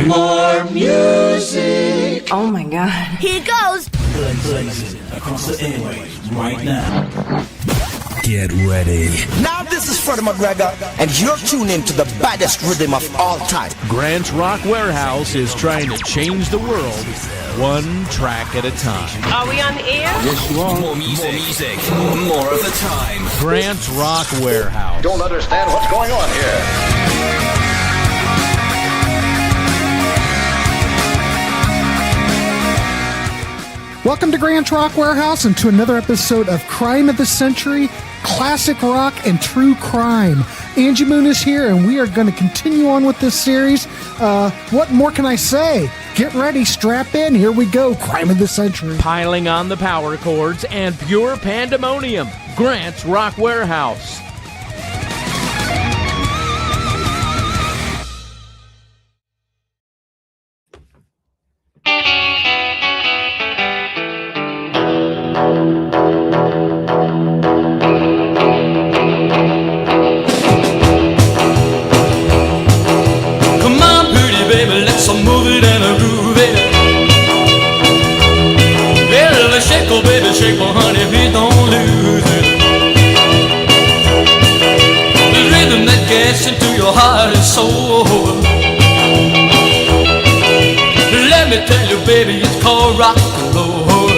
More music. Oh my God. Here goes. Blazing across the airwaves right now. Get ready. Now this is Freddie McGregor, and you're tuned in to the baddest rhythm of all time. Grant's Rock Warehouse is trying to change the world one track at a time. Are we on the air? Yes, you are. More music, more of the time. Grant's Rock Warehouse. Don't understand what's going on here. Welcome to Grant's Rock Warehouse and to another episode of Crime of the Century, Classic Rock and True Crime. Angie Moon is here and we are going to continue on with this series. What more can I say? Get ready, strap in, here we go, Crime of the Century. Piling on the power chords and pure pandemonium. Grant's Rock Warehouse. Shake my honey, please don't lose it. The rhythm that gets into your heart and soul. Let me tell you, baby, it's called rock and roll.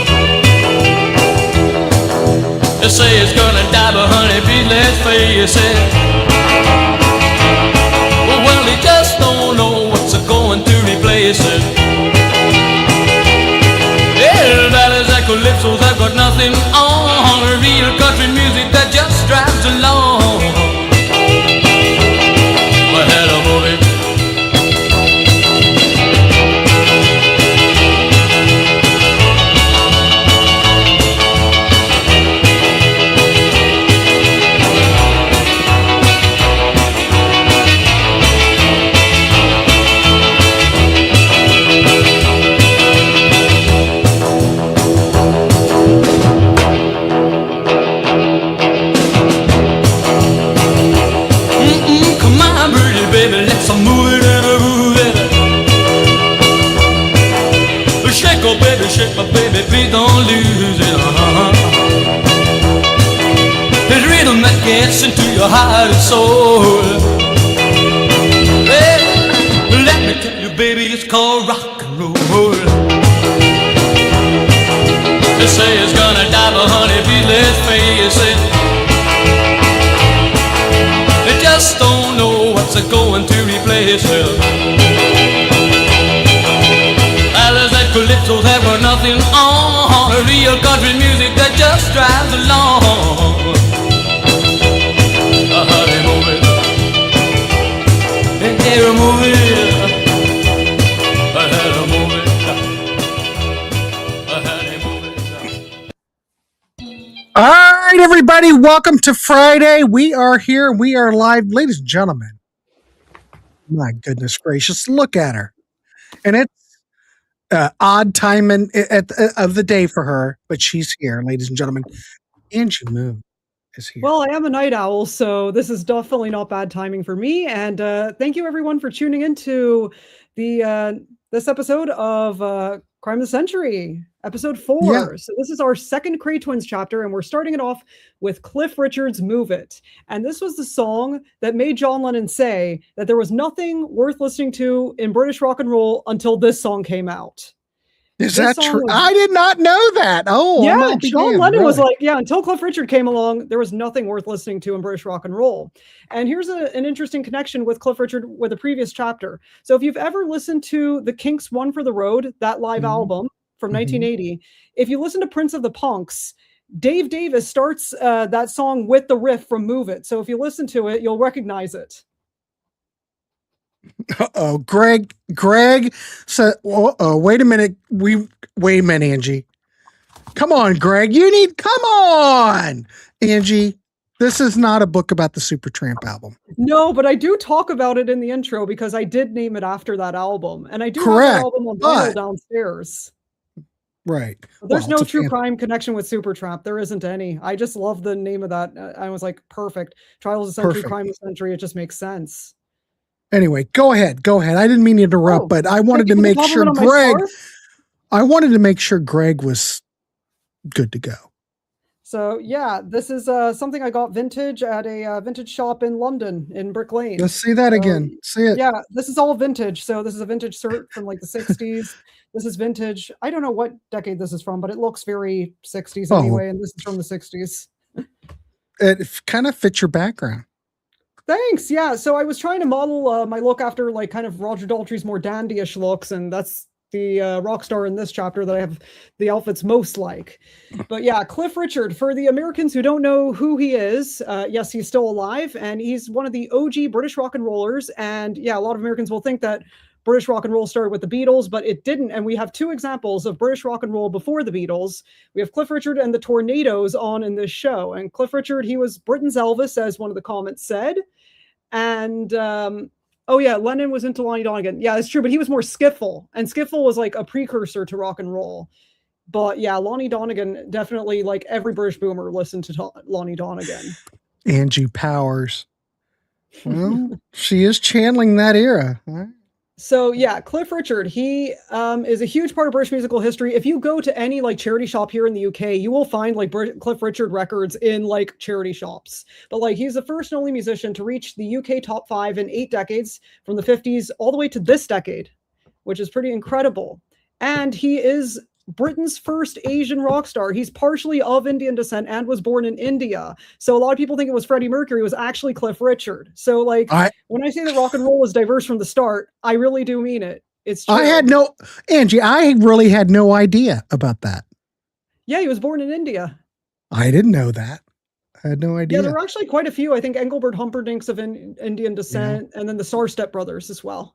They say it's gonna die, but honey, please let's face it. Well, they just don't know what's going to replace it. Calypsos have got nothing on. Real country music that just drives along. My head a moving. Shake my baby, please don't lose it. It's rhythm that gets into your heart and soul. Hey, let me tell you, baby, it's called rock and roll. They say it's gonna die, but honey, please let's face it. They just don't know what's going to replace it. Calypsos have got nothing on. Real country music that just drives along. Honey, move it. Hey, move it. Honey, move it. All right, everybody, welcome to Friday. We are here. We are live. Ladies and gentlemen, my goodness gracious, look at her. And it's odd time of the day for her, but she's here, ladies and gentlemen. Angie Moon is here. Well, I am a night owl, so this is definitely not bad timing for me. And thank you, everyone, for tuning into the this episode of Crime of the Century, episode 4. Yeah. So this is our second Kray Twins chapter, and we're starting it off with Cliff Richard's "Move It." And this was the song that made John Lennon say that there was nothing worth listening to in British rock and roll until this song came out. Is that true? I did not know that. Oh, yeah. John Lennon was like, yeah, until Cliff Richard came along, there was nothing worth listening to in British rock and roll. And here's an interesting connection with Cliff Richard with a previous chapter. So if you've ever listened to the Kinks' One for the Road, that live album from 1980, if you listen to Prince of the Punks, Dave Davis starts that song with the riff from Move It. So if you listen to it, you'll recognize it. Uh-oh, Greg said, wait a minute, Angie. Come on, Greg, come on, Angie. This is not a book about the Supertramp album. No, but I do talk about it in the intro because I did name it after that album. And I do have that album on vinyl downstairs. Right. There's no true crime connection with Supertramp. There isn't any. I just love the name of that. I was like, perfect. Trials of the Century, Crime of the Century. It just makes sense. Anyway, go ahead. I didn't mean to interrupt, but I wanted to Thank you for the make sure compliment on my Greg was good to go. So yeah, this is something I got vintage at a vintage shop in London in Brick Lane. Let's see that again. See it. Yeah, this is all vintage. So this is a vintage shirt from like the 60s. This is vintage. I don't know what decade this is from, but it looks very 60s anyway, and this is from the 60s. It kind of fits your background. Thanks. Yeah. So I was trying to model my look after like kind of Roger Daltrey's more dandyish looks, and that's the rock star in this chapter that I have the outfits most like. But yeah, Cliff Richard, for the Americans who don't know who he is, yes, he's still alive, and he's one of the OG British rock and rollers. And yeah, a lot of Americans will think that British rock and roll started with the Beatles, but it didn't. And we have two examples of British rock and roll before the Beatles. We have Cliff Richard and the Tornadoes on in this show. And Cliff Richard, he was Britain's Elvis, as one of the comments said. And oh yeah, Lennon was into Lonnie Donegan. Yeah, it's true, but he was more skiffle, and skiffle was like a precursor to rock and roll. But yeah, Lonnie Donegan, definitely, like every British boomer listened to Lonnie Donegan. Angie Powers. Well, she is channeling that era. Right? So yeah, Cliff Richard, he is a huge part of British musical history. If you go to any like charity shop here in the UK, you will find like Cliff Richard records in like charity shops. But like he's the first and only musician to reach the UK top 5 in 8 decades, from the 50s all the way to this decade, which is pretty incredible. And he is Britain's first Asian rock star. He's partially of Indian descent and was born in India. So a lot of people think it was Freddie Mercury. It was actually Cliff Richard. So like when I say that rock and roll was diverse from the start, I really do mean it. It's true. Angie, I really had no idea about that. Yeah, he was born in India. I didn't know that. I had no idea. Yeah, there were actually quite a few. I think Engelbert Humperdinck's of Indian descent, and then the Sarstep brothers as well.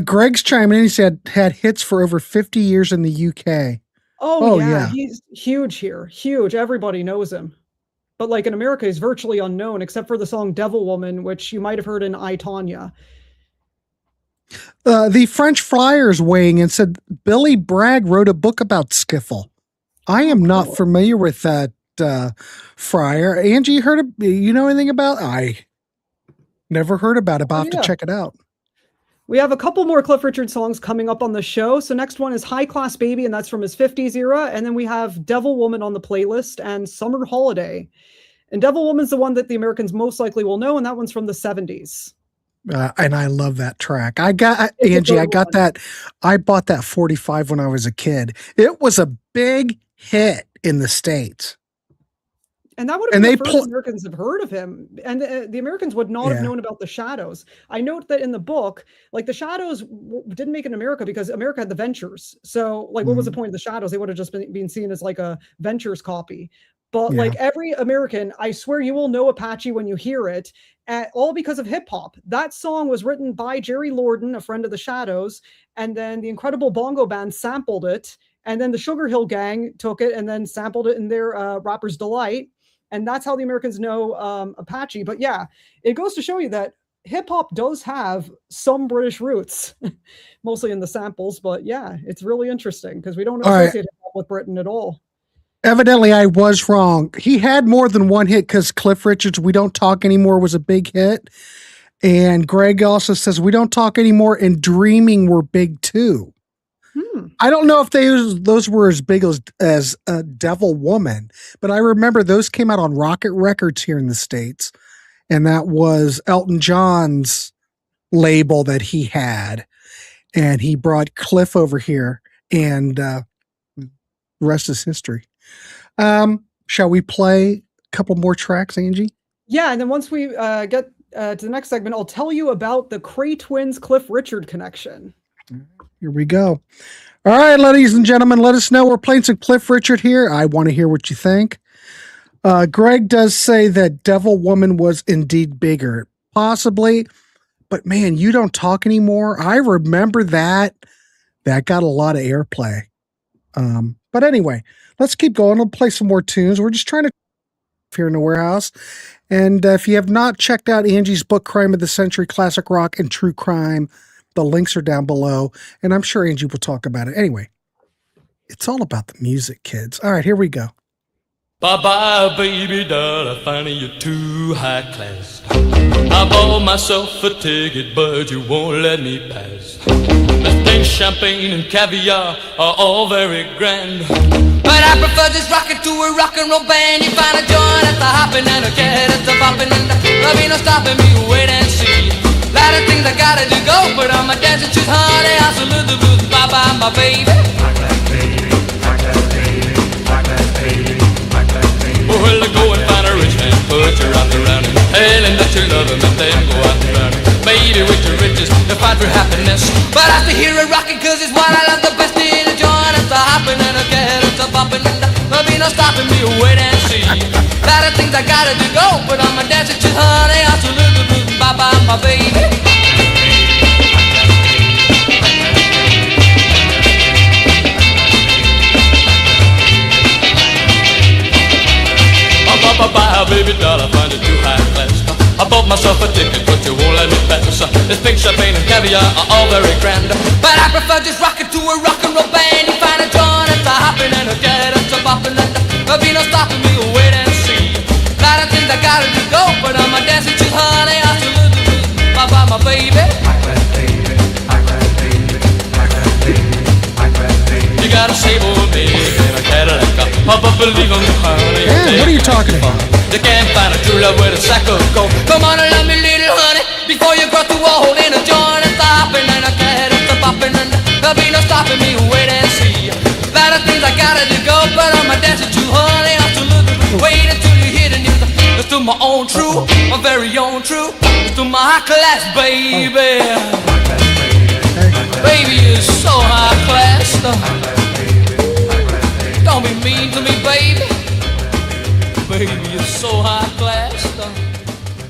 Greg's chiming in. He said had hits for over 50 years in the UK. Oh yeah, he's huge here. Huge. Everybody knows him. But like in America, he's virtually unknown, except for the song Devil Woman, which you might have heard in I, Tonya. The French Flyers weighing in said Billy Bragg wrote a book about skiffle. I am not familiar with that, Fryer. Angie, you know anything about? I never heard about it, but I'll have to check it out. We have a couple more Cliff Richard songs coming up on the show. So next one is High Class Baby, and that's from his 50s era. And then we have Devil Woman on the playlist and Summer Holiday. And Devil Woman's the one that the Americans most likely will know, and that one's from the 70s. And I love that track. Angie, I got that. I bought that 45 when I was a kid. It was a big hit in the States. And that would have been the first Americans have heard of him. And the Americans would not have known about the Shadows. I note that in the book, like the Shadows didn't make it in America because America had the Ventures. So like, what was the point of the Shadows? They would have just been seen as like a Ventures copy. But like every American, I swear you will know Apache when you hear it, all because of hip hop. That song was written by Jerry Lorden, a friend of the Shadows. And then the Incredible Bongo Band sampled it. And then the Sugar Hill Gang took it and then sampled it in their Rapper's Delight. And that's how the Americans know Apache. But yeah, it goes to show you that hip hop does have some British roots, mostly in the samples. But yeah, it's really interesting because we don't associate hip hop with Britain at all. Evidently, I was wrong. He had more than one hit because Cliff Richard's We Don't Talk Anymore was a big hit. And Greg also says We Don't Talk Anymore and Dreaming were big too. I don't know if those were as big as Devil Woman, but I remember those came out on Rocket Records here in the States, and that was Elton John's label that he had, and he brought Cliff over here, and rest is history. Shall we play a couple more tracks, Angie? Yeah, and then once we get to the next segment, I'll tell you about the Kray Twins Cliff Richard connection. Here we go. All right, ladies and gentlemen, let us know. We're playing some Cliff Richard here. I want to hear what you think. Greg does say that Devil Woman was indeed bigger. Possibly. But man, You Don't Talk Anymore. I remember that. That got a lot of airplay. But anyway, let's keep going. We'll play some more tunes. We're just trying to here in the warehouse. And if you have not checked out Angie's book, Crime of the Century, Classic Rock and True Crime, the links are down below, and I'm sure Angie will talk about it. Anyway, it's all about the music, kids. All right, here we go. Bye-bye, baby doll, I find you're too high class. I bought myself a ticket, but you won't let me pass. The things, champagne and caviar are all very grand, but I prefer just rocking to a rock and roll band. You find a joint at the hopping and a cat at the bopping, and there'll be no stopping me, wait and see. Lot of things I gotta do go, but I'm a dancer, choose honey, I salute the blues, bye-bye, my baby. Well, go and find a rich man, put your arms around him, tell him that you love him, and then go out and round him. Baby, with your riches, the fight for happiness, but I have to hear it rocking, cause it's what I love the best. In a joint, it's a hopping and a cat, it's a bopping, and there'll be no stopping me, wait and see. Lot of things I gotta do go, but I'm a dancer, choose honey, I salute the blues, bye-bye, my baby. Bye-bye, baby doll, I find it too high class. I bought myself a ticket, but you won't let me pass. This pink champagne and caviar are all very grand, but I prefer just rocking to a rock and roll band. You find a joint, it's a hopping and a cat, it's a bopping, and there'll be no stopping me, wait and see. Lot of things I gotta do go, but I'm a dancer, choose honey, I salute the blues, bye-bye, my baby. You got a sable baby and a Cadillac, but believe me, honey. Yeah, what are you talking about? You can't find a true love with a sack of gold. Come on and love me, little honey, before you go through a hole in a joint. It's a hopping and a cat, it's a bopping, and there'll be no stopping me, wait and see. Lot of things I gotta do go, but I'm a dancer too, honey. I'm too little, wait until you hear the news. It's to my own true, my very own true. It's to my high class, baby. Baby is so high class. Don't be mean to me, baby. Baby, you're so high class.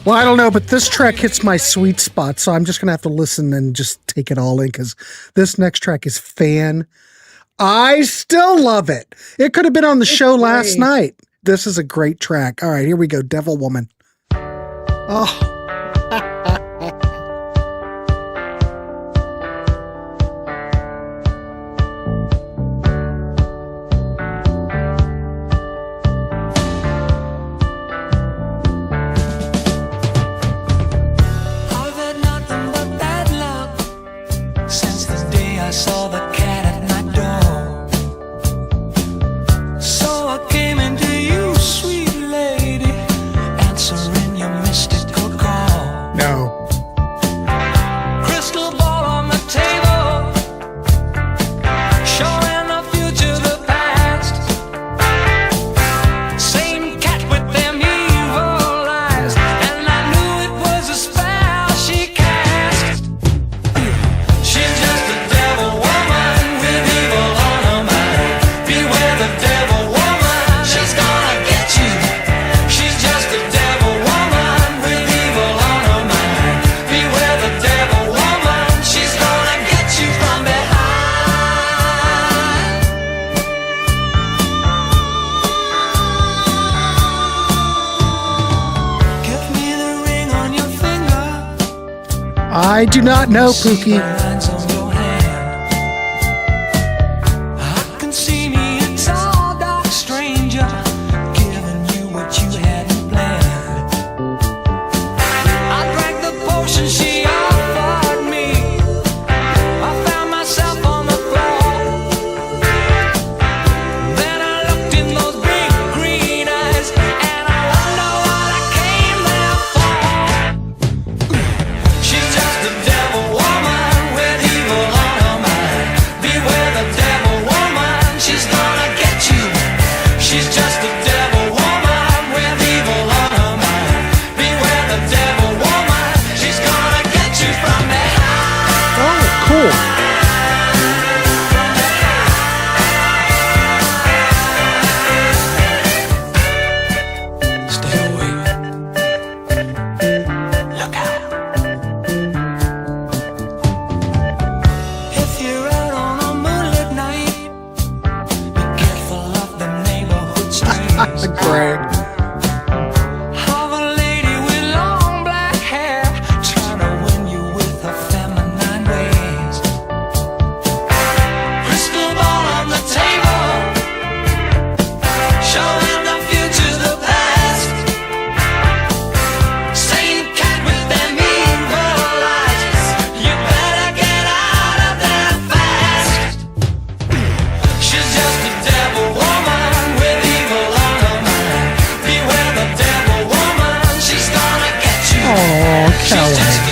Well, I don't know, but this track hits my sweet spot, so I'm just going to have to listen and just take it all in, because this next track is I still love it. It could have been on the show last night. This is a great track. All right, here we go. Devil Woman. Oh. I do not know, Pookie. Greg. Crystal ball on the table, showing the future. Calloway.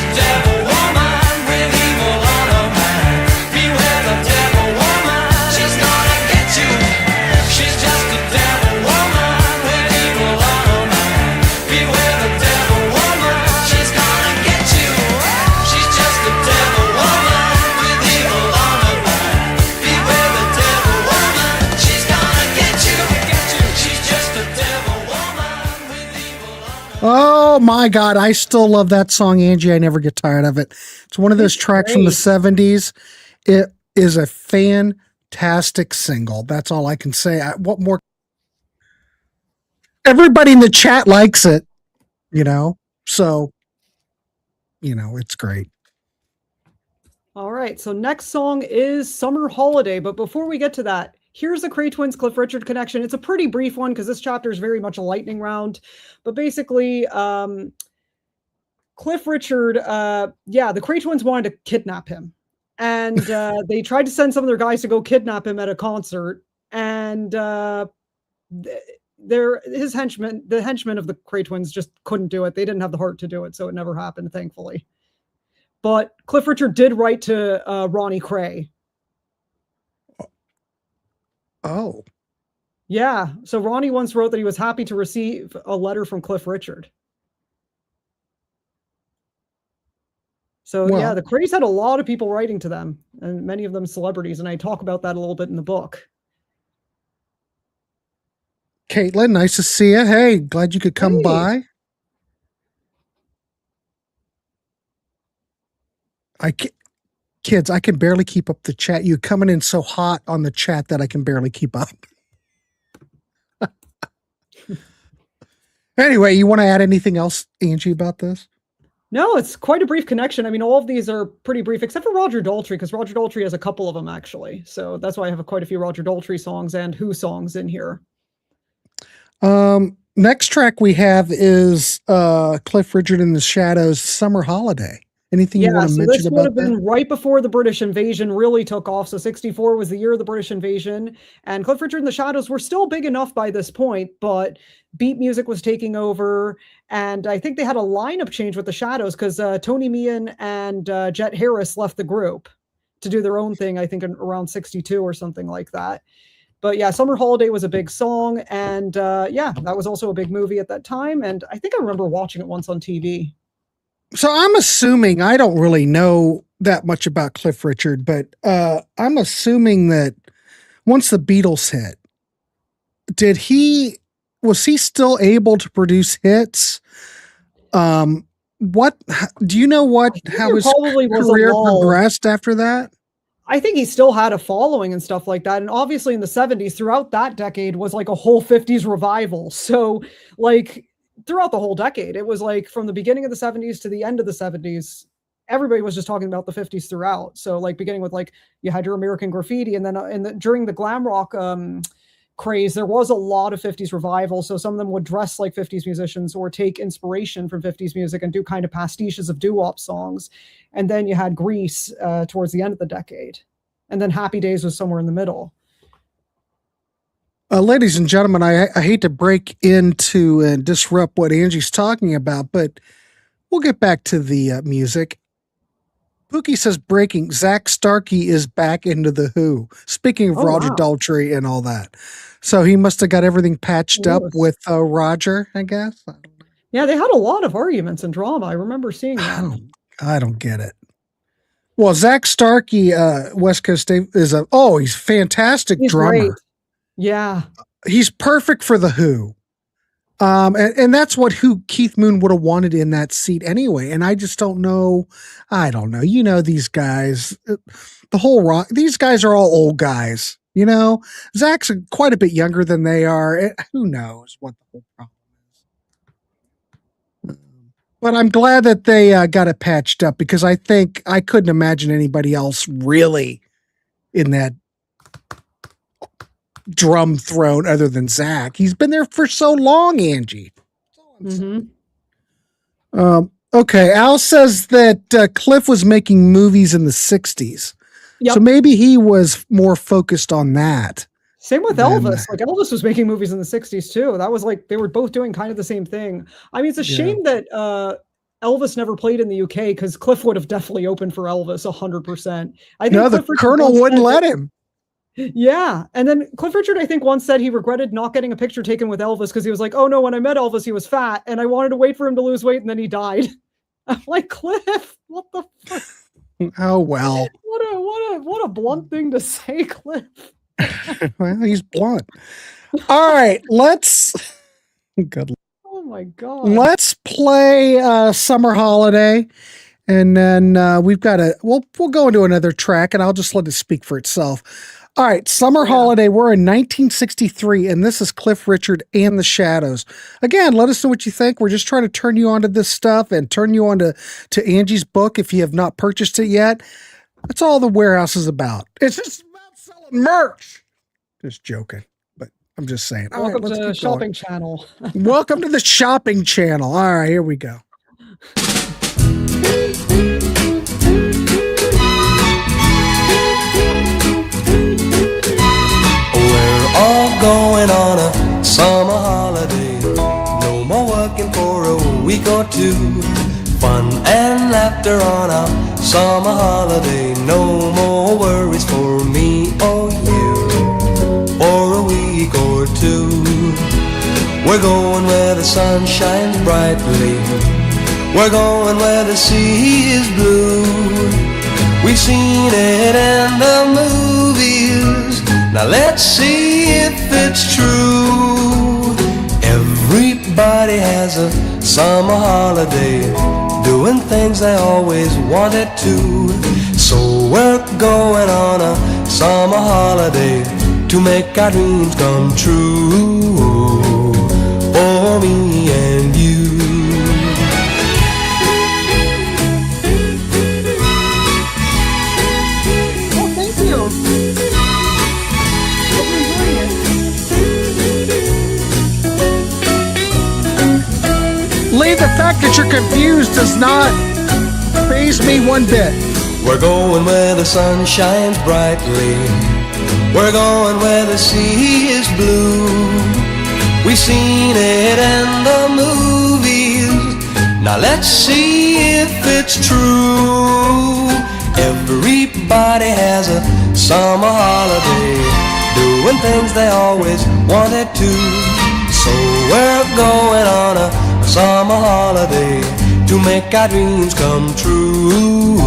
Oh my God, I still love that song, Angie. I never get tired of it. It's one of those tracks from the 70s. It is a fantastic single. That's all I can say. What more? Everybody in the chat likes it, so, it's great. All right, so next song is Summer Holiday. But before we get to that, here's the Kray Twins Cliff Richard connection. It's a pretty brief one because this chapter is very much a lightning round. But basically, Cliff Richard, the Kray Twins wanted to kidnap him. And they tried to send some of their guys to go kidnap him at a concert. And the henchmen of the Kray Twins just couldn't do it. They didn't have the heart to do it, so it never happened, thankfully. But Cliff Richard did write to Ronnie Kray. Oh. Yeah. So Ronnie once wrote that he was happy to receive a letter from Cliff Richard. So yeah, the Krays had a lot of people writing to them, and many of them celebrities, and I talk about that a little bit in the book. Caitlin, nice to see you. Hey, glad you could come by. Kids, I can barely keep up the chat. You're coming in so hot on the chat that I can barely keep up. Anyway, you want to add anything else, Angie, about this? No, it's quite a brief connection. I mean, all of these are pretty brief, except for Roger Daltrey, because Roger Daltrey has a couple of them, actually. So that's why I have quite a few Roger Daltrey songs and Who songs in here. Next track we have is Cliff Richard in the Shadows, Summer Holiday. Anything you want to mention this about would have that? been right before the British invasion really took off. So 64 was the year of the British invasion, and Cliff Richard and the Shadows were still big enough by this point, but beat music was taking over. And I think they had a lineup change with the Shadows because Tony Meehan and Jet Harris left the group to do their own thing, I think around 62 or something like that. But yeah, Summer Holiday was a big song. And that was also a big movie at that time. And I think I remember watching it once on TV. So I'm assuming, I don't really know that much about Cliff Richard, but I'm assuming that once the Beatles hit, was he still able to produce hits? What do you know how his career progressed after that? I think he still had a following and stuff like that. And obviously in the 70s, throughout that decade was like a whole 50s revival. So like throughout the whole decade, it was like from the beginning of the 70s to the end of the 70s, everybody was just talking about the 50s throughout. So like beginning with like, you had your American Graffiti, and then during the glam rock craze, there was a lot of 50s revival. So some of them would dress like 50s musicians or take inspiration from 50s music and do kind of pastiches of doo-wop songs. And then you had Grease towards the end of the decade. And then Happy Days was somewhere in the middle. Ladies and gentlemen, I hate to break into and disrupt what Angie's talking about, but we'll get back to the music. Pookie says breaking. Zach Starkey is back into the Who. Speaking of Roger Daltrey and all that. So he must have got everything patched up with Roger, I guess. Yeah, they had a lot of arguments and drama. I remember seeing that. I don't get it. Well, Zach Starkey, West Coast Dave, he's a fantastic drummer. Great. Yeah. He's perfect for the Who. And that's what Keith Moon would have wanted in that seat anyway. And I just don't know. I don't know. You know, these guys, these guys are all old guys, you know, Zach's quite a bit younger than they are. Who knows what the whole problem is. But I'm glad that they got it patched up, because I think I couldn't imagine anybody else really in that drum throne other than Zach. He's been there for so long, Angie. Okay, Al says that Cliff was making movies in the 60s. Yep. So maybe he was more focused on that. Same with Elvis. Like Elvis was making movies in the 60s too. That was like, they were both doing kind of the same thing. I mean, it's a shame that Elvis never played in the UK because Cliff would have definitely opened for Elvis 100%. I think No, the Cliff Richard Colonel once wouldn't said let that- him. Yeah. And then Cliff Richard, I think, once said he regretted not getting a picture taken with Elvis because he was like, oh no, when I met Elvis, he was fat and I wanted to wait for him to lose weight and then he died. I'm like, Cliff, what the fuck? Oh, well. What a blunt thing to say, Cliff. Well, he's blunt. All right, let's good. Oh my God. Let's play Summer Holiday. And then we've got we'll go into another track and I'll just let it speak for itself. All right, Summer Holiday. We're in 1963, and this is Cliff Richard and the Shadows. Again, let us know what you think. We're just trying to turn you onto this stuff and turn you on to Angie's book if you have not purchased it yet. That's all the Warehouse is about. It's just about selling merch. Just joking, but I'm just saying. All Welcome right, to the let's keep going. shopping channel. Welcome to the shopping channel. All right, here we go. We're all going on a summer holiday. No more working for a week or two. Fun and laughter on our summer holiday. No more worries for me or you for a week or two. We're going where the sun shines brightly. We're going where the sea is blue. We've seen it in the movies. Now let's see if it's true. Everybody has a summer holiday, doing things they always wanted to. So we're going on a summer holiday to make our dreams come true. For me and you. Oh, thank you. Hope you're enjoying it. Lee, the fact that you're confused does not faze me one bit. We're going where the sun shines brightly. We're going where the sea is blue. We've seen it in the movies. Now let's see if it's true. Everybody has a summer holiday, doing things they always wanted to. So we're going on a summer holiday to make our dreams come true.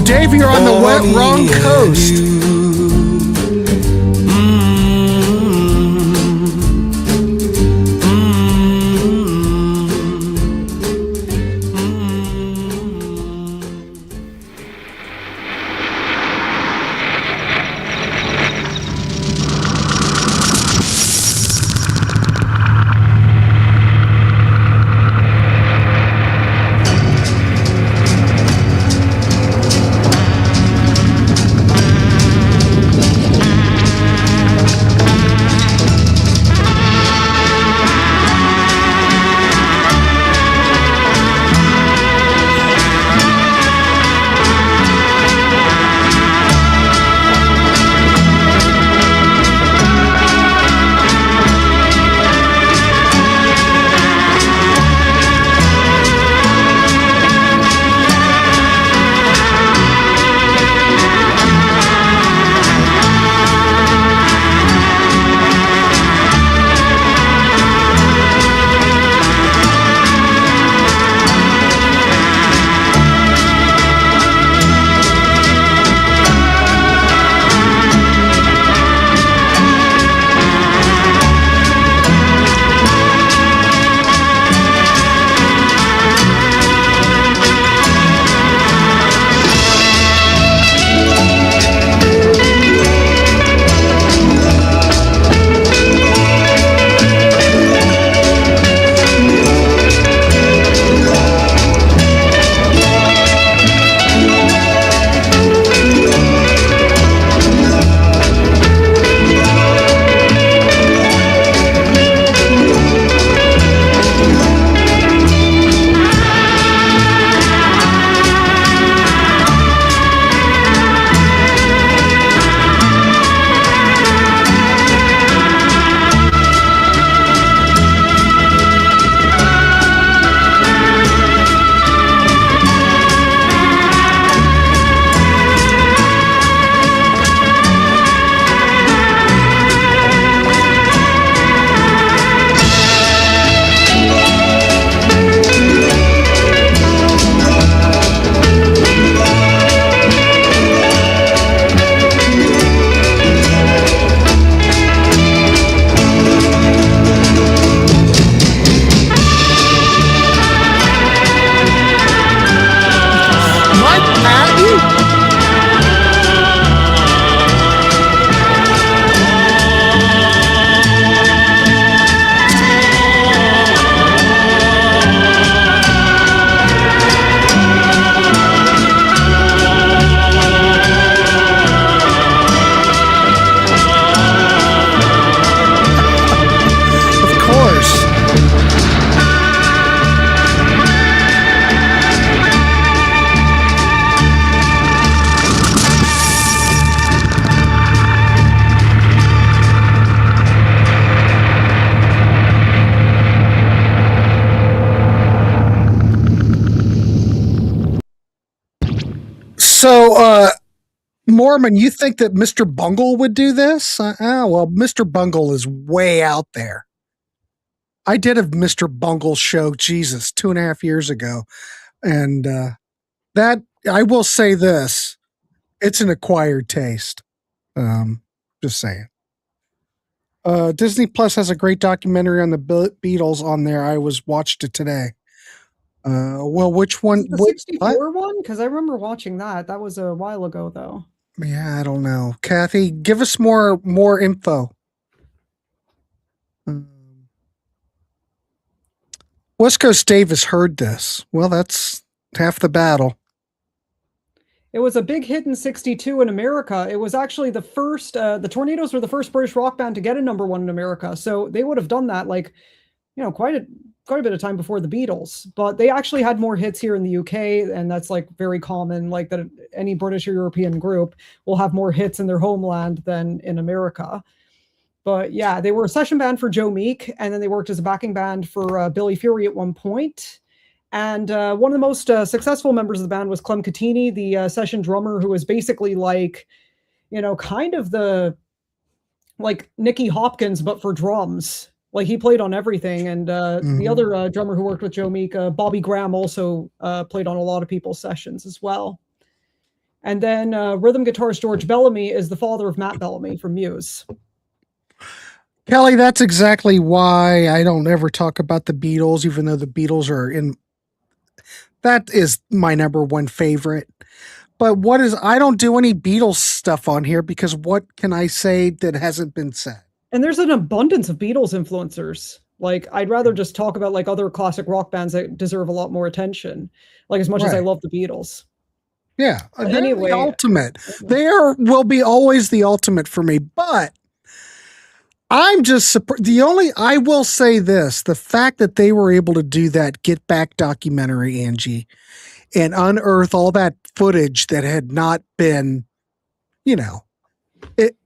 Dave, you're on the wrong coast. So, Mormon, you think that Mr. Bungle would do this? Well, Mr. Bungle is way out there. I did a Mr. Bungle show, Jesus, 2.5 years ago. And that, I will say this, it's an acquired taste. Just saying. Disney Plus has a great documentary on the Beatles on there. I watched it today. Well, which one? The 64 one? Because I remember watching that. That was a while ago, though. Yeah, I don't know. Kathy, give us more info. West Coast Dave has heard this. Well, that's half the battle. It was a big hit in 62 in America. It was actually the first, the Tornadoes were the first British rock band to get a #1 in America. So they would have done that quite a bit of time before the Beatles, but they actually had more hits here in the UK. And that's very common, that any British or European group will have more hits in their homeland than in America. But yeah, they were a session band for Joe Meek, and then they worked as a backing band for Billy Fury at one point. And one of the most successful members of the band was Clem Cattini, the session drummer, who was basically kind of the Nicky Hopkins, but for drums. He played on everything. And the other drummer who worked with Joe Meek, Bobby Graham, also played on a lot of people's sessions as well. And then rhythm guitarist George Bellamy is the father of Matt Bellamy from Muse. Kelly, that's exactly why I don't ever talk about the Beatles, even though the Beatles are in. That is my #1 favorite. But I don't do any Beatles stuff on here because what can I say that hasn't been said? And there's an abundance of Beatles influencers. I'd rather just talk about other classic rock bands that deserve a lot more attention. As much as I love the Beatles. Yeah. They're anyway, the ultimate. Will be always the ultimate for me. But I'm just surprised. I will say this, the fact that they were able to do that Get Back documentary, Angie, and unearth all that footage that had not been, it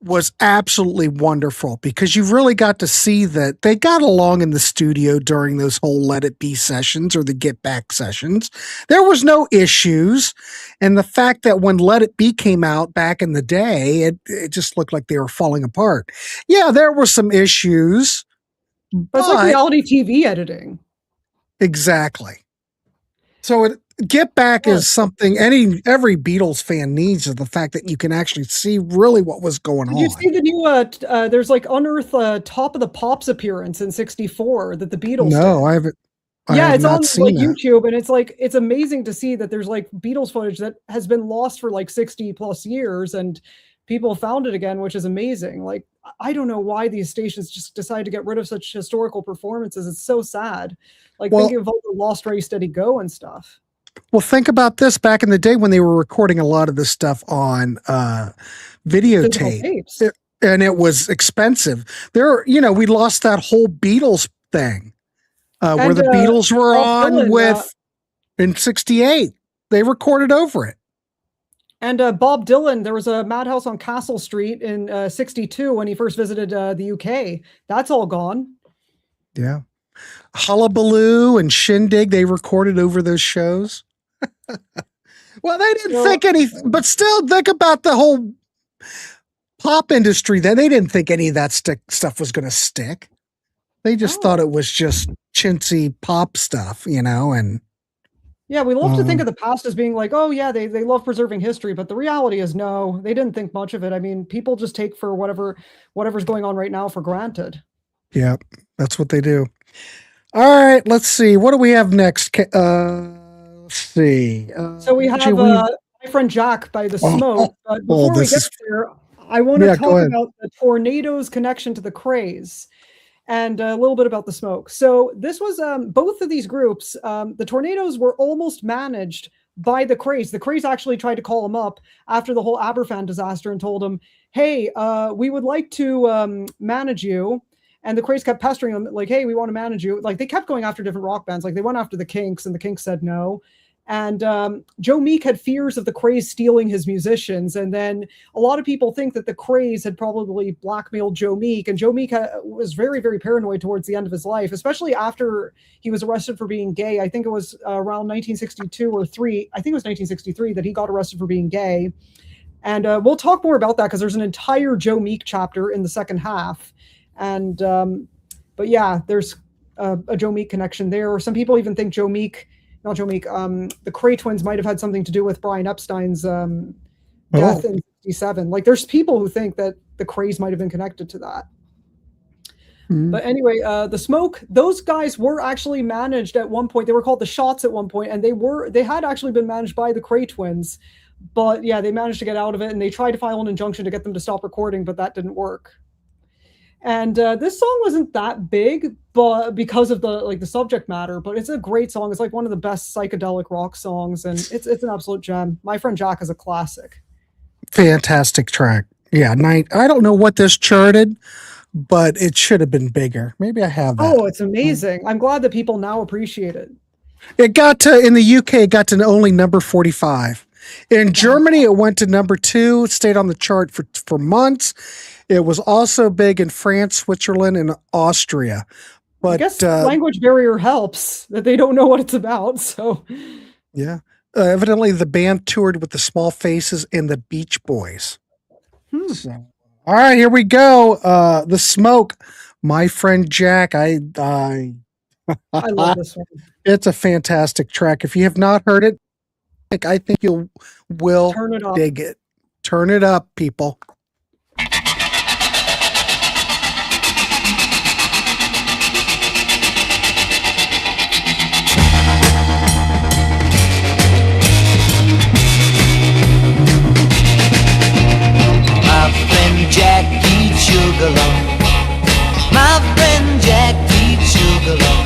was absolutely wonderful because you really got to see that they got along in the studio during those whole Let It Be sessions or the Get Back sessions. There was no issues. And the fact that when Let It Be came out back in the day, it just looked like they were falling apart. Yeah, there were some issues. But it's reality TV editing. Exactly. So Get Back is something every Beatles fan needs, is the fact that you can actually see really what was going on. Did you see the new, there's Unearth Top of the Pops appearance in 64 that the Beatles did? I haven't. Yeah, it's on YouTube, and it's amazing to see that there's Beatles footage that has been lost for 60 plus years, and people found it again, which is amazing. I don't know why these stations just decide to get rid of such historical performances. It's so sad. Thinking of all the Lost Ready Steady Go and stuff. Well, think about this back in the day when they were recording a lot of this stuff on videotape, and it was expensive. We lost that whole Beatles thing where the Beatles were on Dylan, in 68. They recorded over it. And Bob Dylan, there was a madhouse on Castle Street in 62 when he first visited the UK. That's all gone. Yeah. Hullabaloo and Shindig, they recorded over those shows. Well, they didn't think anything, but still think about the whole pop industry. They didn't think any of that stuff was going to stick. They just thought it was just chintzy pop stuff, and. Yeah, we love to think of the past as being they love preserving history, but the reality is no, they didn't think much of it. I mean, people just take for whatever's going on right now for granted. Yeah, that's what they do. All right, let's see. What do we have next? Let's see. So we have My Friend Jack by The Smoke. But before we get there, I want to talk about the Tornadoes' connection to the Krays and a little bit about The Smoke. So this was both of these groups. The Tornadoes were almost managed by the Krays. The Krays actually tried to call them up after the whole Aberfan disaster and told them, hey, we would like to manage you. And the Krays kept pestering them, hey, we want to manage you. They kept going after different rock bands. They went after the Kinks, and the Kinks said no. And Joe Meek had fears of the Krays stealing his musicians. And then a lot of people think that the Krays had probably blackmailed Joe Meek. And Joe Meek was very, very paranoid towards the end of his life, especially after he was arrested for being gay. I think it was around 1962 or 3. I think it was 1963 that he got arrested for being gay. And we'll talk more about that because there's an entire Joe Meek chapter in the second half. And but yeah, there's a Joe Meek connection there. Some people even think the Kray Twins might have had something to do with Brian Epstein's death in 67. Like, there's people who think that the Krays might have been connected to that. But anyway, the Smoke, those guys were actually managed at one point. They were called the Shots at one point, and they had actually been managed by the Kray Twins. But yeah, they managed to get out of it, and they tried to file an injunction to get them to stop recording, but that didn't work. And this song wasn't that big, but because of the subject matter, but it's a great song. It's like one of the best psychedelic rock songs, and it's an absolute gem. My Friend Jack is a classic. Fantastic track. Yeah, I don't know what this charted, but it should have been bigger. Maybe I have that. Oh, it's amazing. I'm glad that people now appreciate it. It got to, in the UK, it got to only number 45. In Germany, it went to number 2, stayed on the chart for months. It was also big in France, Switzerland, and Austria. But I guess language barrier helps, that they don't know what it's about. So yeah, evidently the band toured with the Small Faces and the Beach Boys. So, all right, here we go. The Smoke, My Friend Jack. I love this one. It's a fantastic track. If you have not heard it, I think you will dig it. Turn it up, people. Jack eats sugar long. My friend Jack eats sugar long.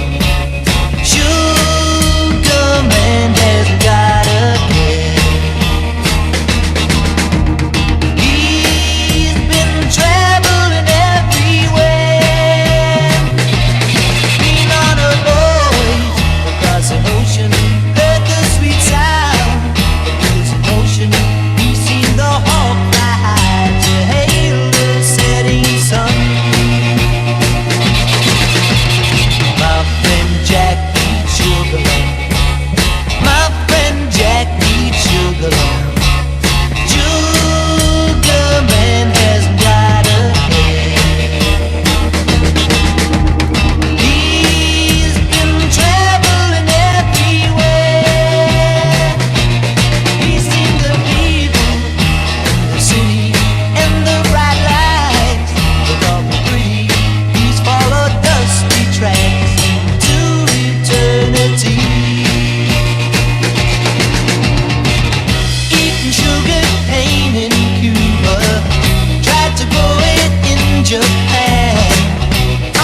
Sugar man hasn't got a care. He's been traveling everywhere. Been on a voyage across an ocean. Heard the sweet sound of his emotion. He's seen the hawk fly high to hail the setting sun. My friend Jack eats sugar long. My friend Jack eats sugar long. Sugar man hasn't got a care. He's been traveling everywhere. He's seen the people in the city and the bright lights, the double tree. He's followed dusty tracks to eternity. Eating sugar cane in Cuba, tried to grow it in Japan.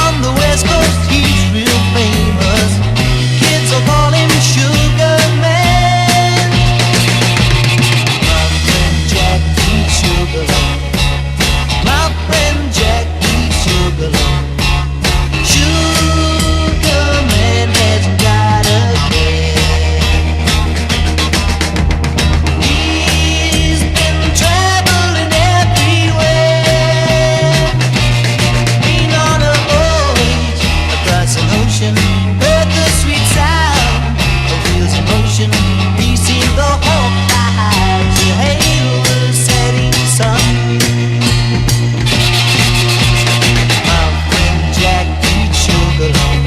On the West Coast he's real famous. Kids will call him Sugar Man. My friend Jack eats sugar long. My friend Jack eats sugar long. Sugar man hasn't got a care. He's been traveling everywhere. Been on a voyage across an ocean. Heard the sweet sound of wheels in motion. He's seen the hawk fly high to hail the setting sun. My friend Jack eats sugar long.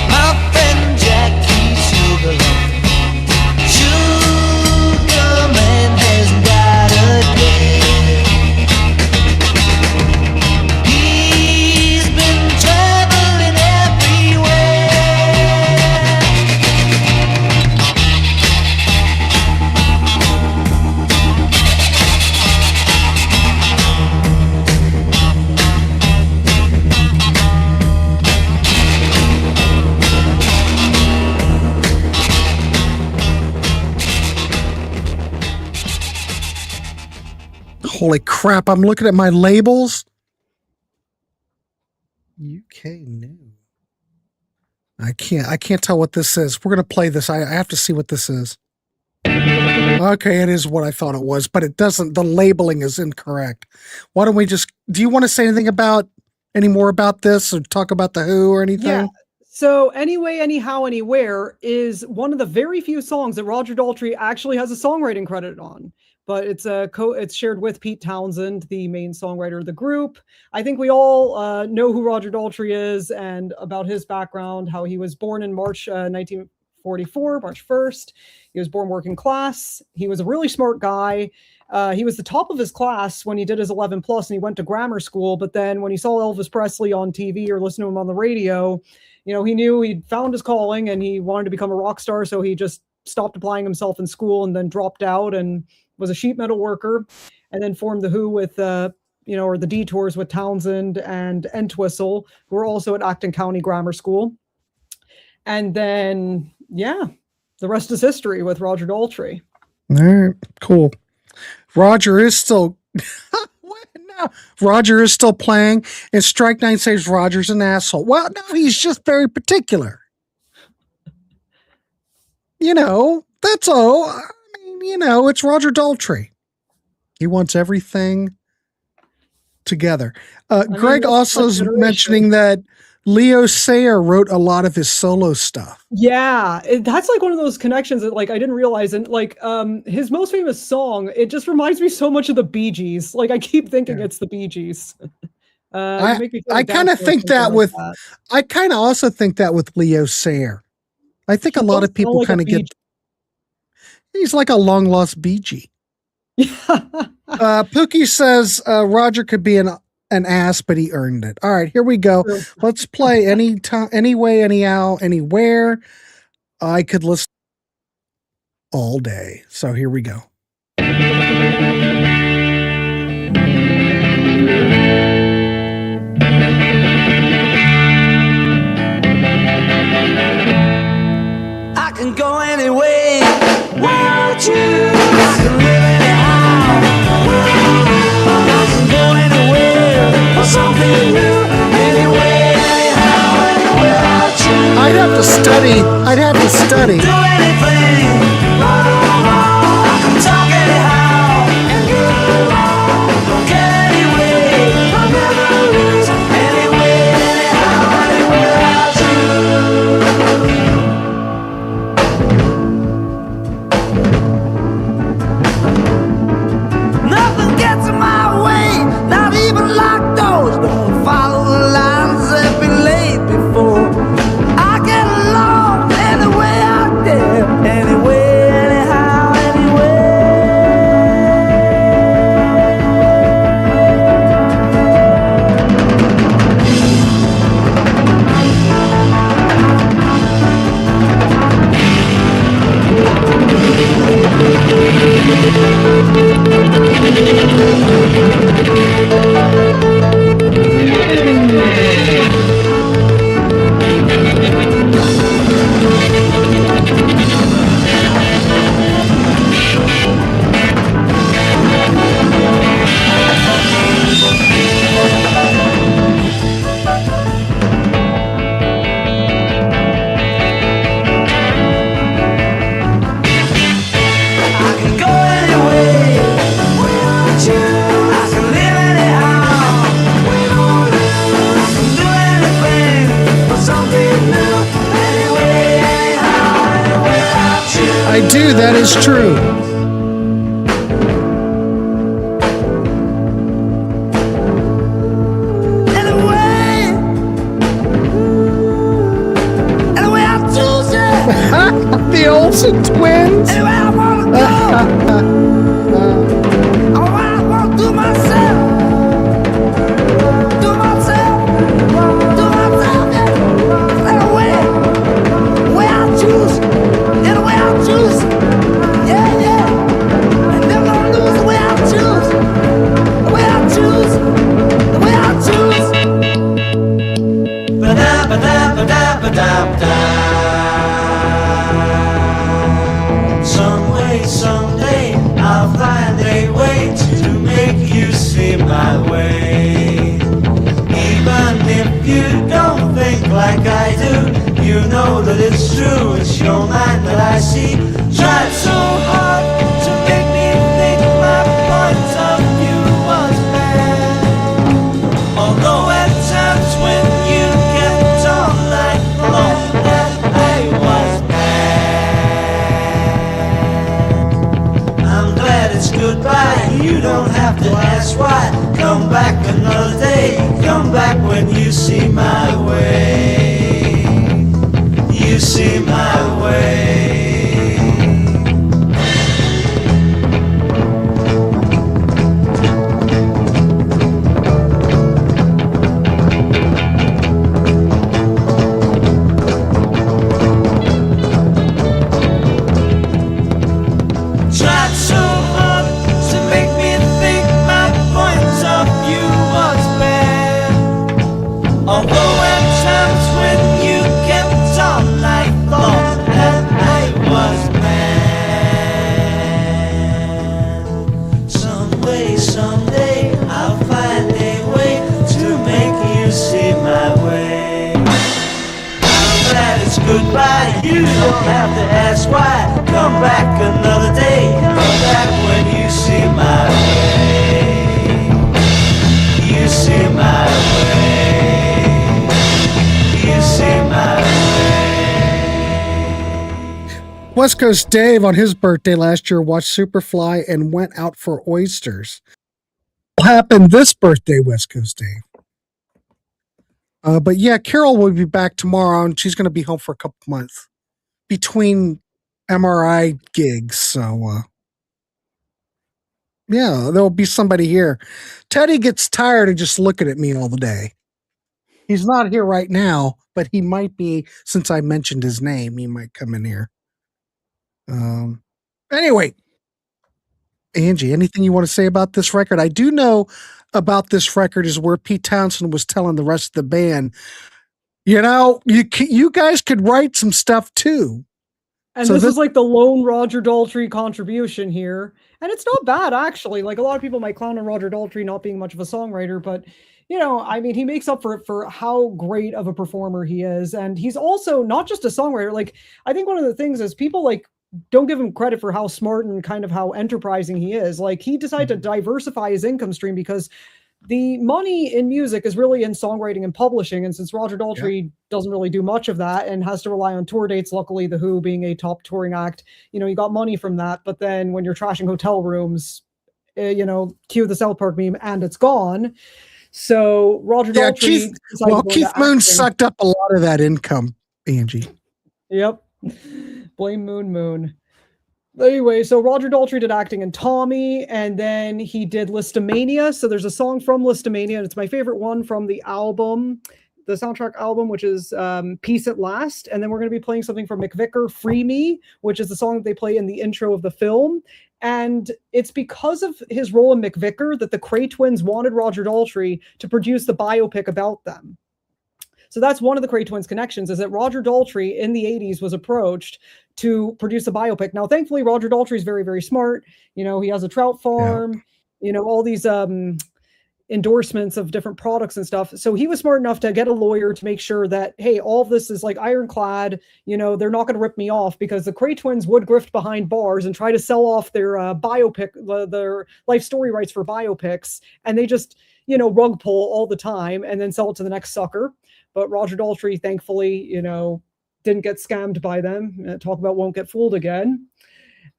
My friend Jack eats sugar long. Sugar man hasn't got a care. He's been traveling everywhere. Holy crap, I'm looking at my labels. UK new. I can't tell what this is. We're going to play this. I have to see what this is. Okay, it is what I thought it was, but it doesn't, the labeling is incorrect. Why don't we do you want to say anything any more about this or talk about the Who or anything? Yeah. So Anyway, Anyhow, Anywhere is one of the very few songs that Roger Daltrey actually has a songwriting credit on, but it's shared with Pete Townsend, the main songwriter of the group. I think we all know who Roger Daltrey is and about his background, how he was born in March 1944, March 1st. He was born working class. He was a really smart guy. He was the top of his class when he did his 11 plus and he went to grammar school. But then when he saw Elvis Presley on TV or listened to him on the radio, he knew he'd found his calling and he wanted to become a rock star. So he just stopped applying himself in school and then dropped out and was a sheet metal worker, and then formed the Who with, or the Detours with Townsend and Entwistle, who were also at Acton County Grammar School. And then, the rest is history with Roger Daltrey. All right, cool. Roger is still Roger is still playing, and Strike 9 says Roger's an asshole. Well, no, he's just very particular. That's all. I mean, it's Roger Daltrey. He wants everything together. Greg also is mentioning that Leo Sayer wrote a lot of his solo stuff. Yeah, that's like one of those connections that I didn't realize. And his most famous song, it just reminds me so much of the Bee Gees. I keep thinking it's the Bee Gees. I kind of think that with, I kind of also think that with Leo Sayer. I think a lot of people kind of get, he's like a long lost Bee Gee. Pookie says Roger could be an ass, but he earned it. All right, here we go. Let's play Anyway, Anyhow, Anywhere. I could listen all day. So here we go. I can go anyway without you. I can live anyhow. I can go anywhere for something new. Anyway, anyhow, anywhere without you. I'd have to study. Do anything. I can talk anyhow. And get along. Look anyway. I'll never lose. Anyway, anyhow, anywhere without you. Nothing gets in my way, not even locked doors. Don't follow the lines that been laid before. I get along any way out there, anyway, anyhow, anyway. I can go anyway without you. I can live anyhow without you. I can do anything for something new. Anyway, anyhow, anywhere without you. I do. That is true. Anyway, anyway, I choose it. The Olsen twins. Anyway, I wanna go. I wanna do myself. Do myself. Yeah. Anyway, way I choose. Anyway, I choose. Yeah, yeah. And never gonna lose the way I choose. The way I choose. The way I choose. Ba-da, ba-da, ba-da, ba-da, ba-da. Some way, someday, I'll find a way to make you see my way. Even if you don't think like I do, you know true, it's your mind that I see. Tried so hard to make me think my point of view was bad. Although at times when you kept on, I thought that I was bad. I'm glad it's goodbye, you don't have to ask why. Come back another day, come back when you see my way. You see my way. Tried so hard to make me think my point of view was bad. Although at times when you kept on, I thought that I was mad. Someday, I'll find a way to make you see my way. I'm glad it's goodbye, you don't have to ask why. Come back another day, come back when you see my way. You see my way. You see my way. West Coast Dave on his birthday last year watched Superfly and went out for oysters. What happened this birthday, West Coast Dave? But yeah, Carol will be back tomorrow, and she's going to be home for a couple months between MRI gigs. So, yeah, there'll be somebody here. Teddy gets tired of just looking at me all the day. He's not here right now, but he might be, since I mentioned his name, he might come in here. Anyway, Angie, anything you want to say about this record? I do know about this record is where Pete Townsend was telling the rest of the band, you know, you guys could write some stuff too. And so this is like the lone Roger Daltrey contribution here. And it's not bad, actually. Like, a lot of people might clown on Roger Daltrey not being much of a songwriter, but, you know, I mean, he makes up for how great of a performer he is. And he's also not just a songwriter. Like, I think one of the things is people, like, don't give him credit for how smart and kind of how enterprising he is. Like, he decided to diversify his income stream because the money in music is really in songwriting and publishing. And since Roger Daltrey doesn't really do much of that and has to rely on tour dates, luckily The Who being a top touring act, you know, you got money from that. But then when you're trashing hotel rooms, you know, cue the South Park meme, and it's gone. So Roger Daltrey... Keith Moon sucked up a lot of that income, Angie. Yep. Blame Moon. Anyway, so Roger Daltrey did acting in Tommy, and then he did Listomania. So there's a song from Listomania, and it's my favorite one from the album, the soundtrack album, which is Peace at Last. And then we're going to be playing something from McVicker, Free Me, which is the song that they play in the intro of the film. And it's because of his role in McVicker that the Kray Twins wanted Roger Daltrey to produce the biopic about them. So that's one of the Kray Twins connections, is that Roger Daltrey in the 80s was approached to produce a biopic. Now, thankfully, Roger Daltrey is very, very smart. You know, he has a trout farm, you know, all these endorsements of different products and stuff. So he was smart enough to get a lawyer to make sure that, hey, all of this is like ironclad. You know, they're not going to rip me off, because the Kray Twins would grift behind bars and try to sell off their biopic, their life story rights for biopics. And they just, you know, rug pull all the time and then sell it to the next sucker. But Roger Daltrey, thankfully, you know, didn't get scammed by them. Talk about won't get fooled again.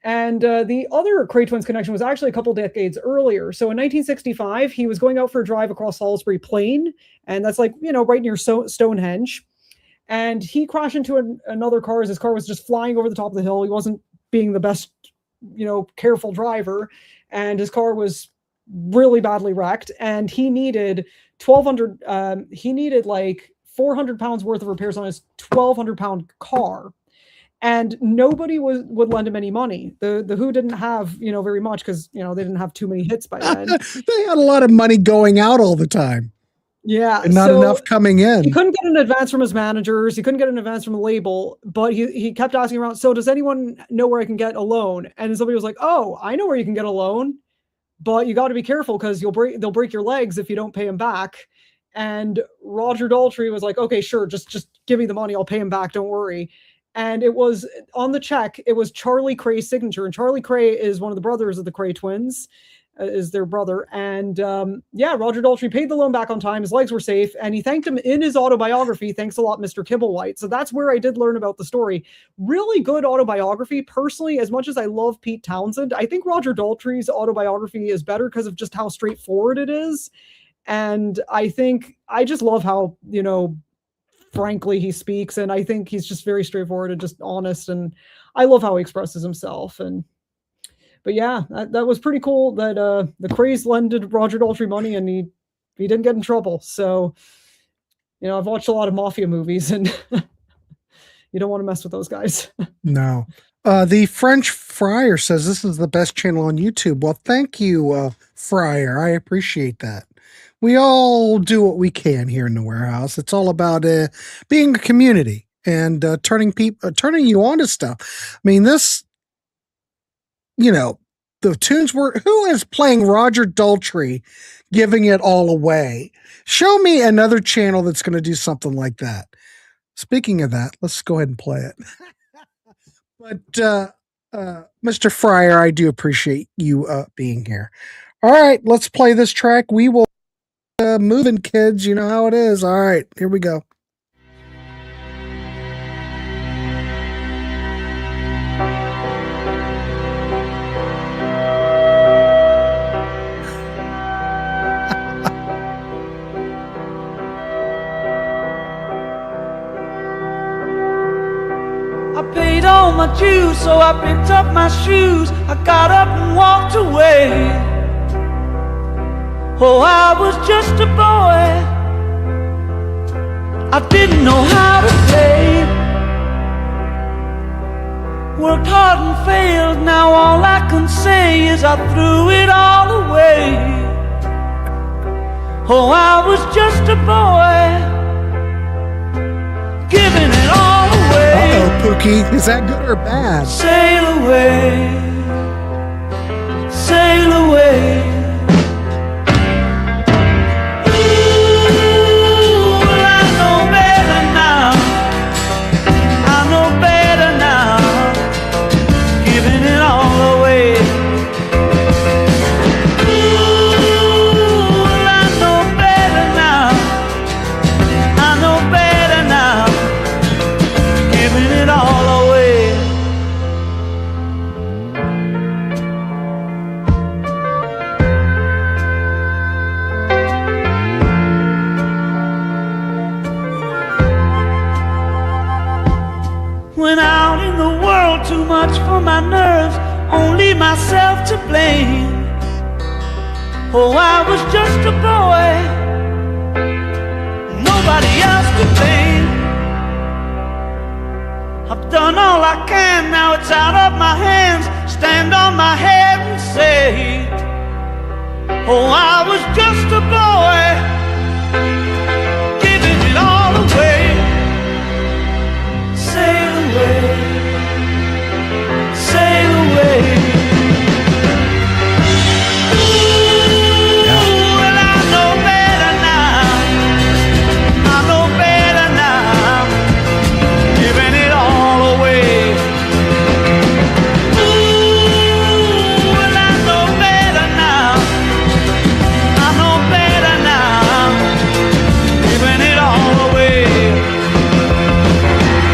And the other Kray Twins connection was actually a couple decades earlier. So in 1965, he was going out for a drive across Salisbury Plain. And that's like, you know, right near Stonehenge. And he crashed into another car as his car was just flying over the top of the hill. He wasn't being the best, you know, careful driver. And his car was really badly wrecked. And he needed 1,200, he needed like 400 pounds worth of repairs on his 1,200 pound car. And nobody would lend him any money. The Who didn't have, you know, very much, because, you know, they didn't have too many hits by then. They had a lot of money going out all the time. Yeah. And not enough coming in. He couldn't get an advance from his managers. He couldn't get an advance from the label, but he kept asking around, so does anyone know where I can get a loan? And somebody was like, oh, I know where you can get a loan, but you got to be careful, because they'll break your legs if you don't pay them back. And Roger Daltrey was like, okay, sure, just give me the money. I'll pay him back. Don't worry. And it was on the check, it was Charlie Kray's signature. And Charlie Kray is one of the brothers of the Kray Twins, is their brother. And Roger Daltrey paid the loan back on time. His legs were safe. And he thanked him in his autobiography. Thanks a lot, Mr. Kibblewhite. So that's where I did learn about the story. Really good autobiography. Personally, as much as I love Pete Townsend, I think Roger Daltrey's autobiography is better because of just how straightforward it is. And I just love how, frankly he speaks, and I think he's just very straightforward and just honest, and I love how he expresses himself. But yeah, that was pretty cool that the Krays lended Roger Daltrey money and he didn't get in trouble. So I've watched a lot of mafia movies, and you don't want to mess with those guys. No. The French Friar says this is the best channel on YouTube. Well, thank you, Friar. I appreciate that. We all do what we can here in the Warehouse. It's all about being a community and turning you on to stuff. I mean, this, the tunes were, who is playing Roger Daltrey, giving it all away? Show me another channel that's going to do something like that. Speaking of that, let's go ahead and play it. But Mr. Friar, I do appreciate you being here. All right, let's play this track. We will moving, kids. You know how it is. All right, here we go. I paid all my dues, so I picked up my shoes. I got up and walked away. Oh, I was just a boy. I didn't know how to play. Worked hard and failed. Now all I can say is I threw it all away. Oh, I was just a boy, giving it all away. Uh-oh, Pookie. Is that good or bad? Sail away, sail away. Too much for my nerves, only myself to blame. Oh, I was just a boy, nobody else to blame. I've done all I can, now it's out of my hands. Stand on my head and say, oh, I was just a boy, giving it all away. Sail away, sail away. Well, I know better now. I know better now. Giving it all away. Well, I know better now. I know better now. Giving it all away.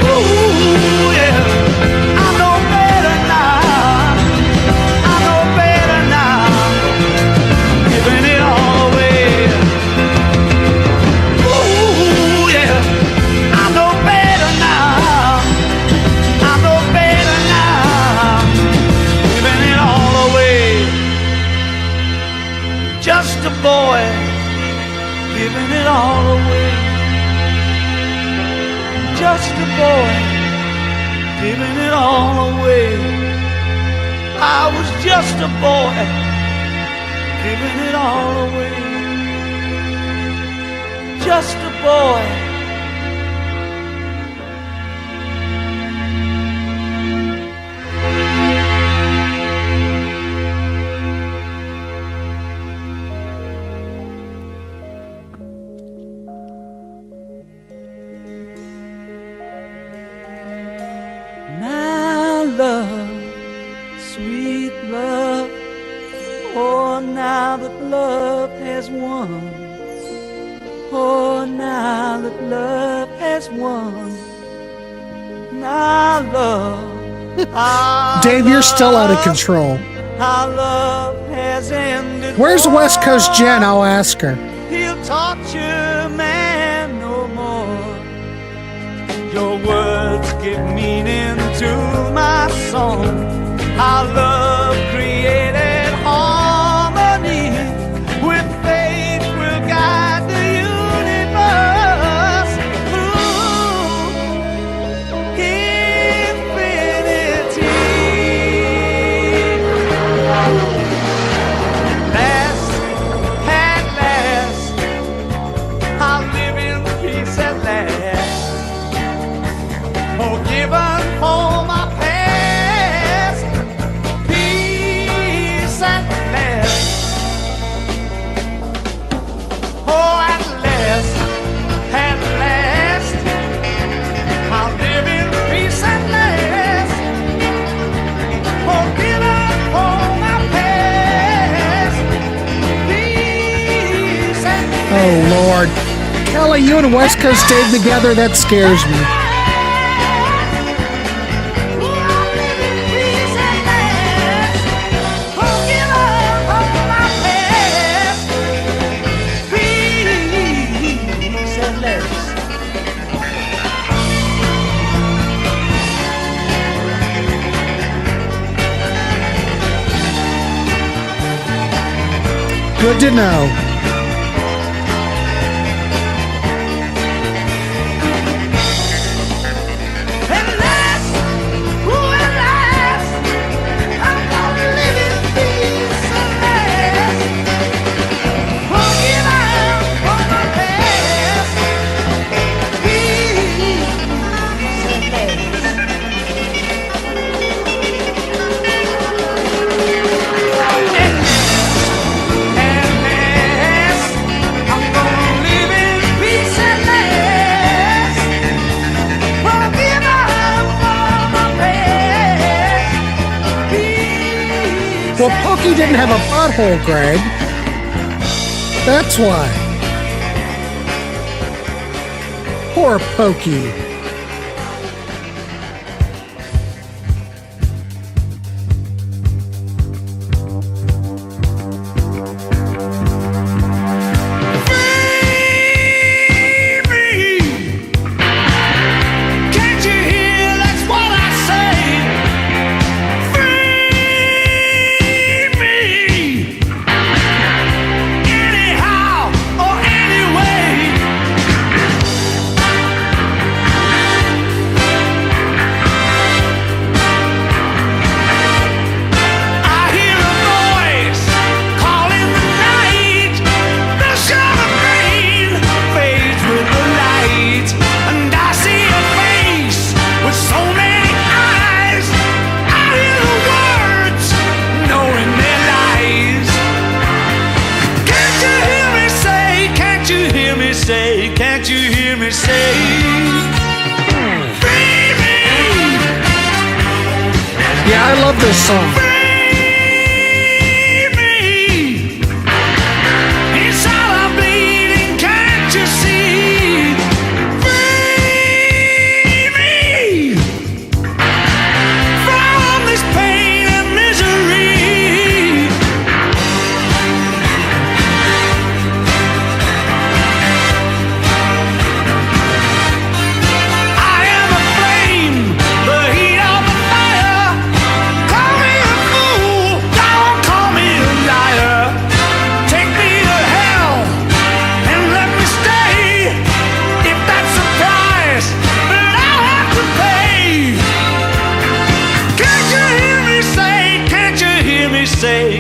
Ooh, yeah. I know better now. I know better now. Giving it all away. Ooh, yeah. I know better now. I know better now. Giving it all away. Just a boy, giving it all away. Just a boy, giving it all away. I was just a boy, giving it all away. Just a boy. love has won. Oh, now that love has won. Now love. Dave, you're still out of control. Our love has ended. Where's West Coast Jen? I'll ask her. He'll torture man no more. Your words give meaning to my song. Our love created harmony. With faith we'll guide the universe through infinity. Last, at last, I'll live in peace at last. Forgiven for my past. Peace at last. Oh, at last, I'll live in peace at last. Forgiven for my past. Peace at last. Oh, Lord. Kelly, you and West Coast Dave together, that scares me. Good to know. Well, Pokey didn't have a butthole, Greg. That's why. Poor Pokey. Yeah, I love this song.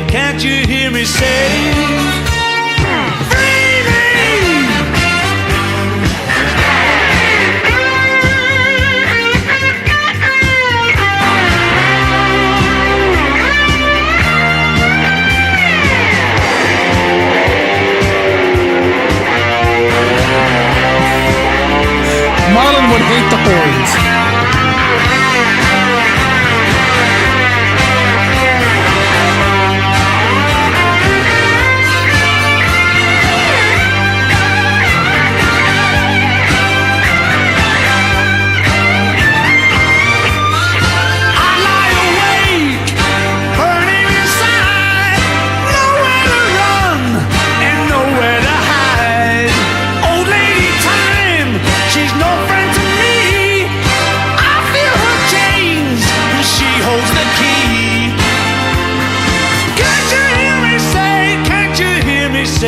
Can't you hear me say, free me? Marlon would hate the horns.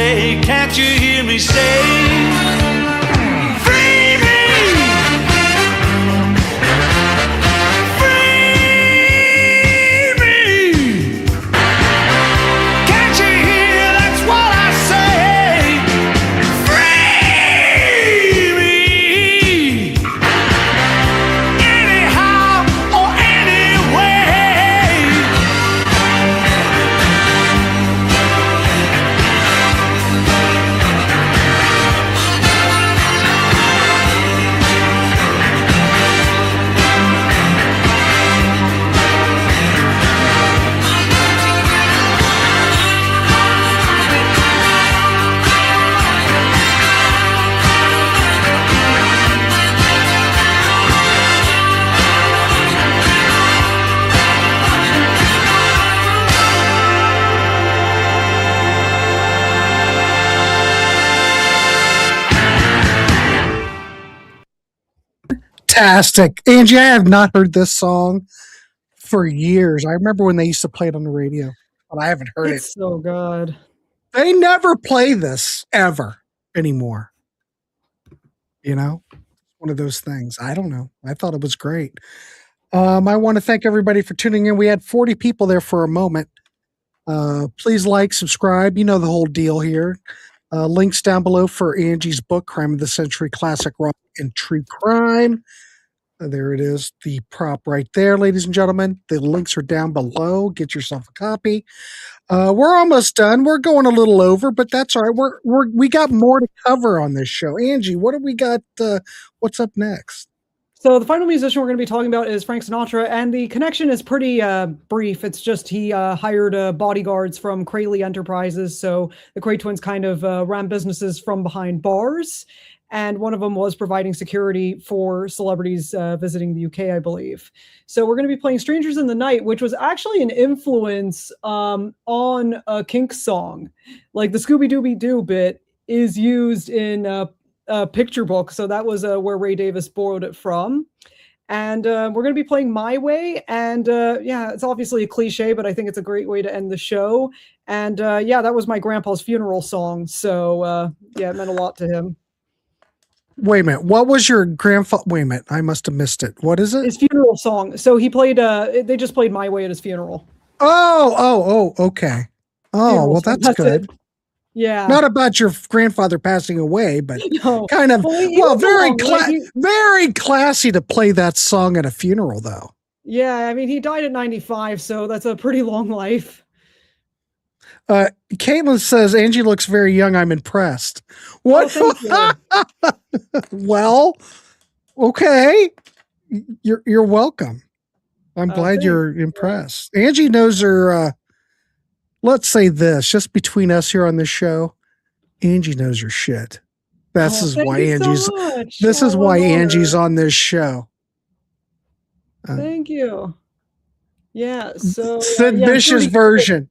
say, can't you hear me say, free me, free me. Can't you hear, that's what I say, free me. Anyhow or anyway. Fantastic. Angie, I have not heard this song for years. I remember when they used to play it on the radio, but I haven't heard It's so good. They never play this ever anymore. You know, one of those things. I don't know. I thought it was great. I want to thank everybody for tuning in. We had 40 people there for a moment. Please like, subscribe. You know the whole deal here. Links down below for Angie's book, Crime of the Century, Classic Rock and True Crime. There it is, the prop right there, ladies and gentlemen. The links are down below. Get yourself a copy. We're almost done. We're going a little over, but that's all right. We got more to cover on this show. Angie, what do we got? What's up next? So the final musician we're going to be talking about is Frank Sinatra, and the connection is pretty brief. It's just he hired bodyguards from Cray Enterprises, so the Kray Twins kind of ran businesses from behind bars, and one of them was providing security for celebrities visiting the UK, I believe. So we're going to be playing Strangers in the Night, which was actually an influence on a Kinks song. Like the Scooby-Dooby-Doo bit is used in a picture book. So that was where Ray Davis borrowed it from. And we're going to be playing My Way. And yeah, it's obviously a cliche, but I think it's a great way to end the show. And yeah, that was my grandpa's funeral song. So yeah, it meant a lot to him. Wait a minute. What was your grandfather? Wait a minute. I must have missed it. What is it? His funeral song. So he played, they just played My Way at his funeral. Oh, okay. Oh, funeral well, that's good. It. Yeah. Not about your grandfather passing away, but no. kind of, very classy to play that song at a funeral, though. Yeah. I mean, he died at 95, so that's a pretty long life. Caitlin says, Angie looks very young. I'm impressed. What? Oh, well, okay. You're welcome. I'm glad you're impressed. Angie knows her, let's say this, just between us here on this show, Angie knows her shit. This is why Angie's on this show. Thank you. Yeah. So Sid Vicious version.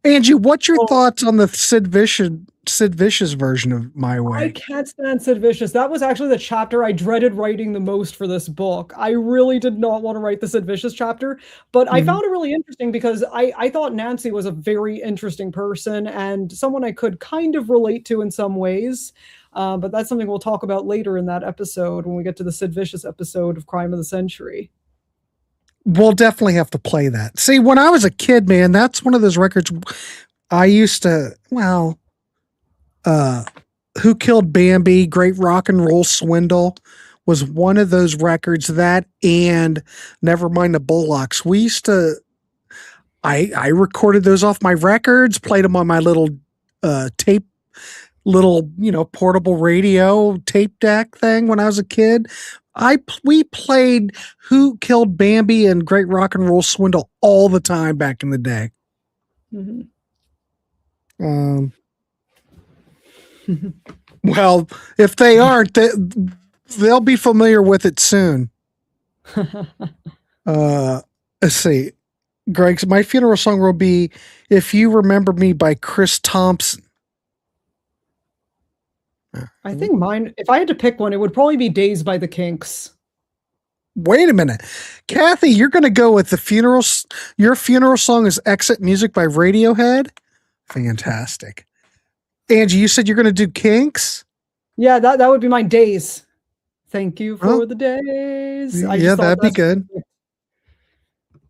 Angie, what's your thoughts on the Sid Vicious version of My Way? I can't stand Sid Vicious. That was actually the chapter I dreaded writing the most for this book. I really did not want to write the Sid Vicious chapter, but I found it really interesting because I thought Nancy was a very interesting person and someone I could kind of relate to in some ways. But that's something we'll talk about later in that episode when we get to the Sid Vicious episode of Crime of the Century. We'll definitely have to play that. See, when I was a kid, man, that's one of those records I used to, Who Killed Bambi, Great Rock and Roll Swindle was one of those records, that and Nevermind the Bullocks. We used to, I recorded those off my records, played them on my little tape, portable radio tape deck thing when I was a kid. We played Who Killed Bambi and Great Rock and Roll Swindle all the time back in the day. Well, if they aren't, they'll be familiar with it soon. Let's see. Greg's, my funeral song will be If You Remember Me by Chris Thompson. I think mine, if I had to pick one, it would probably be Days by the Kinks. Wait a minute. Kathy, you're going to go with your funeral song is Exit Music by Radiohead? Fantastic. Angie, you said you're going to do Kinks? Yeah, that would be my days. Thank you for the days. Yeah, that'd be good.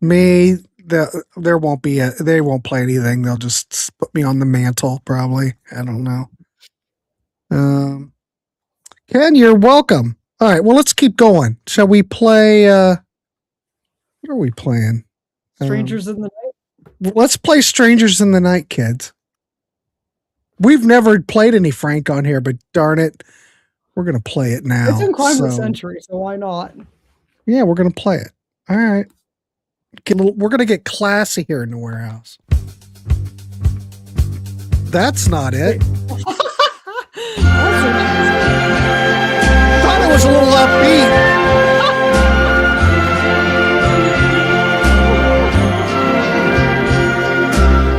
There won't be they won't play anything. They'll just put me on the mantle, probably. I don't know. Ken, you're welcome. All right, well, let's keep going. Shall we play? What are we playing? Strangers in the Night. Let's play Strangers in the Night, kids. We've never played any Frank on here, but darn it, we're going to play it now. It's in Crime of the Century, so why not? Yeah, we're going to play it. All right. We're going to get classy here in the warehouse. That's not it. Thought it was a little upbeat.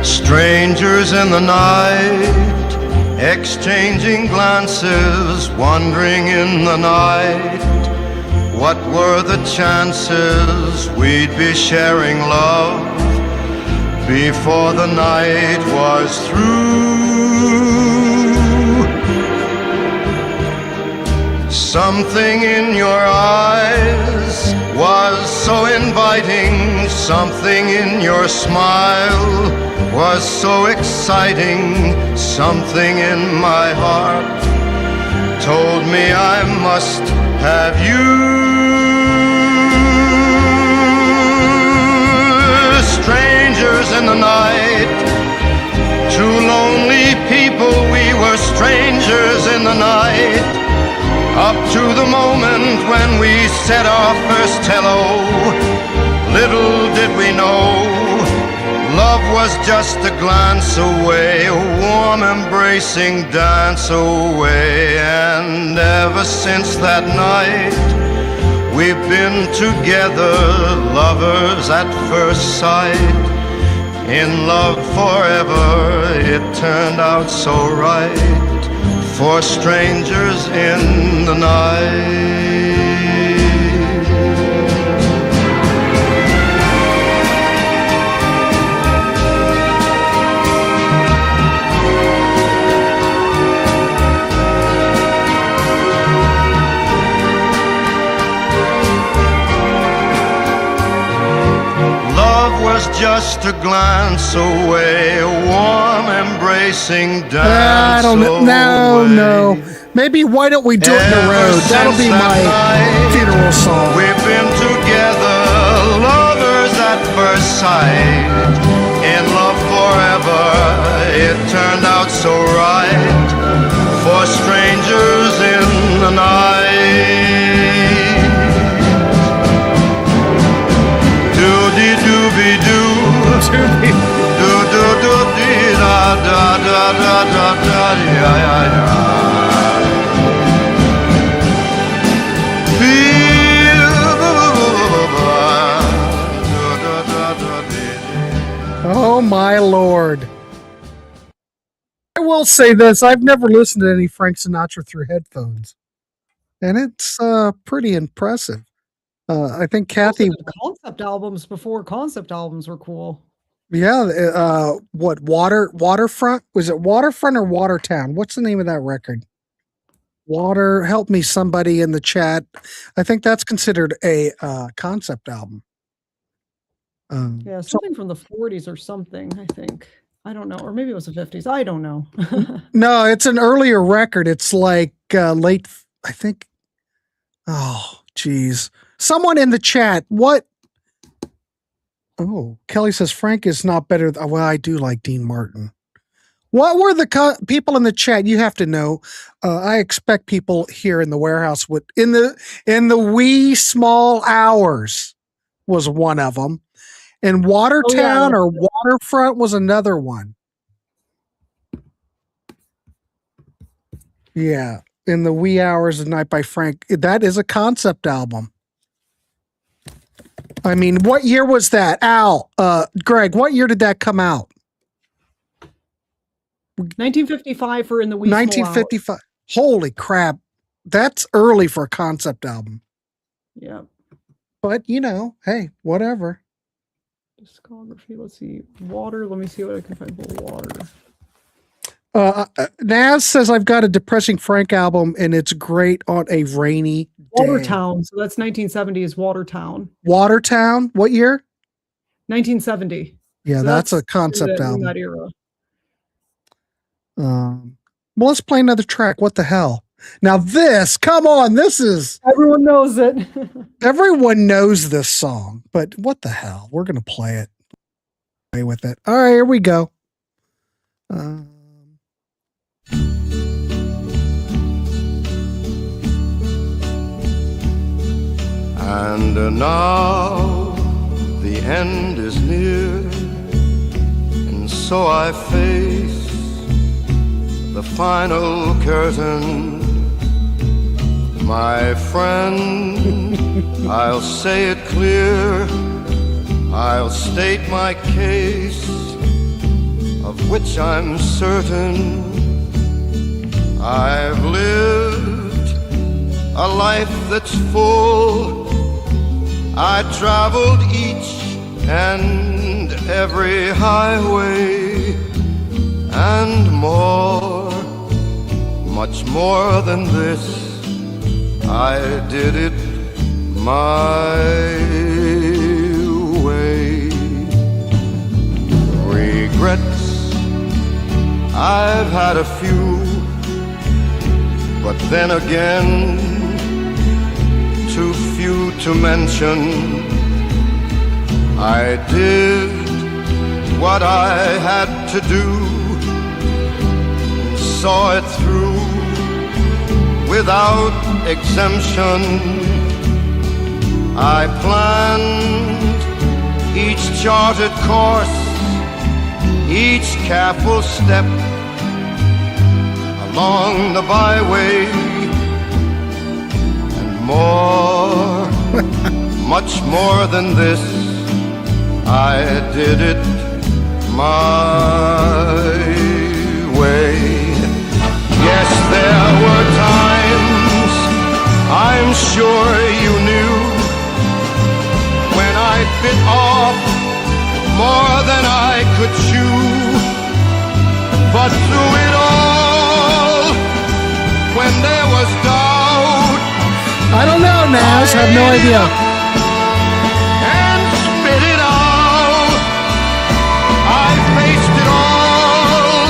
Strangers in the night, exchanging glances, wandering in the night. What were the chances we'd be sharing love before the night was through? Something in your eyes was so inviting, something in your smile was so exciting, something in my heart told me I must have you. Strangers in the night, two lonely people, we were strangers in the night. Up to the moment when we said our first hello, little did we know, love was just a glance away, a warm embracing dance away. And ever since that night, we've been together, lovers at first sight, in love forever. It turned out so right for strangers in the night. Was just a glance away, a warm embracing dance. I don't know. No. Maybe why don't we do it in the road? That'll be my funeral song. We've been together, lovers at first sight, in love forever. It turned out so right for strangers in the night. Oh my Lord. I will say this, I've never listened to any Frank Sinatra through headphones. And it's pretty impressive. I think Kathy... Concept albums before concept albums were cool. Yeah, what, Waterfront? Was it Waterfront or Watertown? What's the name of that record? Help me somebody in the chat. I think that's considered a concept album. Yeah, something from the 40s or something, I think. I don't know. Or maybe it was the 50s. I don't know. No, it's an earlier record. It's like late, I think. Oh, geez. Someone in the chat, what? Oh, Kelly says Frank is not better. Well, I do like Dean Martin. What were the people in the chat? You have to know. I expect people here in the warehouse would in the wee small hours was one of them, and Watertown or Waterfront was another one. Yeah, in the wee hours of the night by Frank. That is a concept album. I mean, what year was that? Al, Greg, what year did that come out? 1955 for In the Wee Small Hours. 1955. Holy crap. That's early for a concept album. Yeah. But, you know, hey, whatever. Discography, let's see. Water, let me see what I can find for Water. Naz says I've got a depressing Frank album and it's great on a rainy day. Watertown. So that's 1970s Watertown. Watertown. What year? 1970. Yeah, So that's a concept in album. that era. Well, let's play another track. What the hell? Now this, come on, this is everyone knows it. Everyone knows this song, but what the hell? We're gonna play it. Play with it. All right, here we go. And now the end is near, and so I face the final curtain. My friend, I'll say it clear, I'll state my case, of which I'm certain. I've lived a life that's full. I traveled each and every highway and more, much more than this. I did it my way. Regrets, I've had a few, but then again, too few to mention. I did what I had to do, and saw it through without exemption. I planned each charted course, each careful step along the byway, and more, much more than this, I did it my way. Yes, there were times, I'm sure you knew, when I bit off more than I could chew. But through it all, when there was doubt, I don't know, Naz, I have no idea. And spit it out, I faced it all,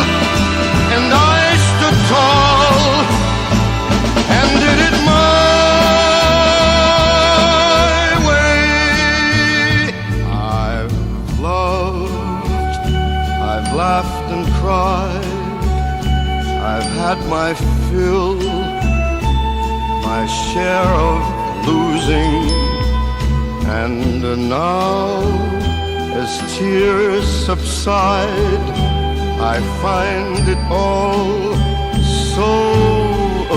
and I stood tall, and did it my way. I've loved, I've laughed and cried, I've had my fill, my share of losing, and now as tears subside, I find it all so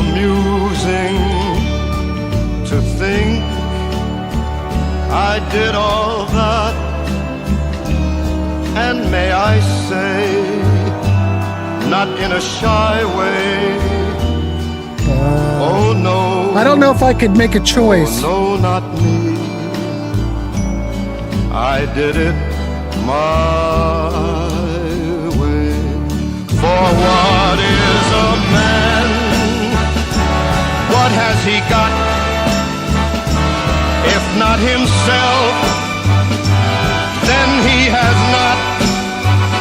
amusing to think I did all that, and may I say, not in a shy way. Oh no, I don't know if I could make a choice. Oh, no, not me. I did it my way. For what is a man? What has he got? If not himself, then he has not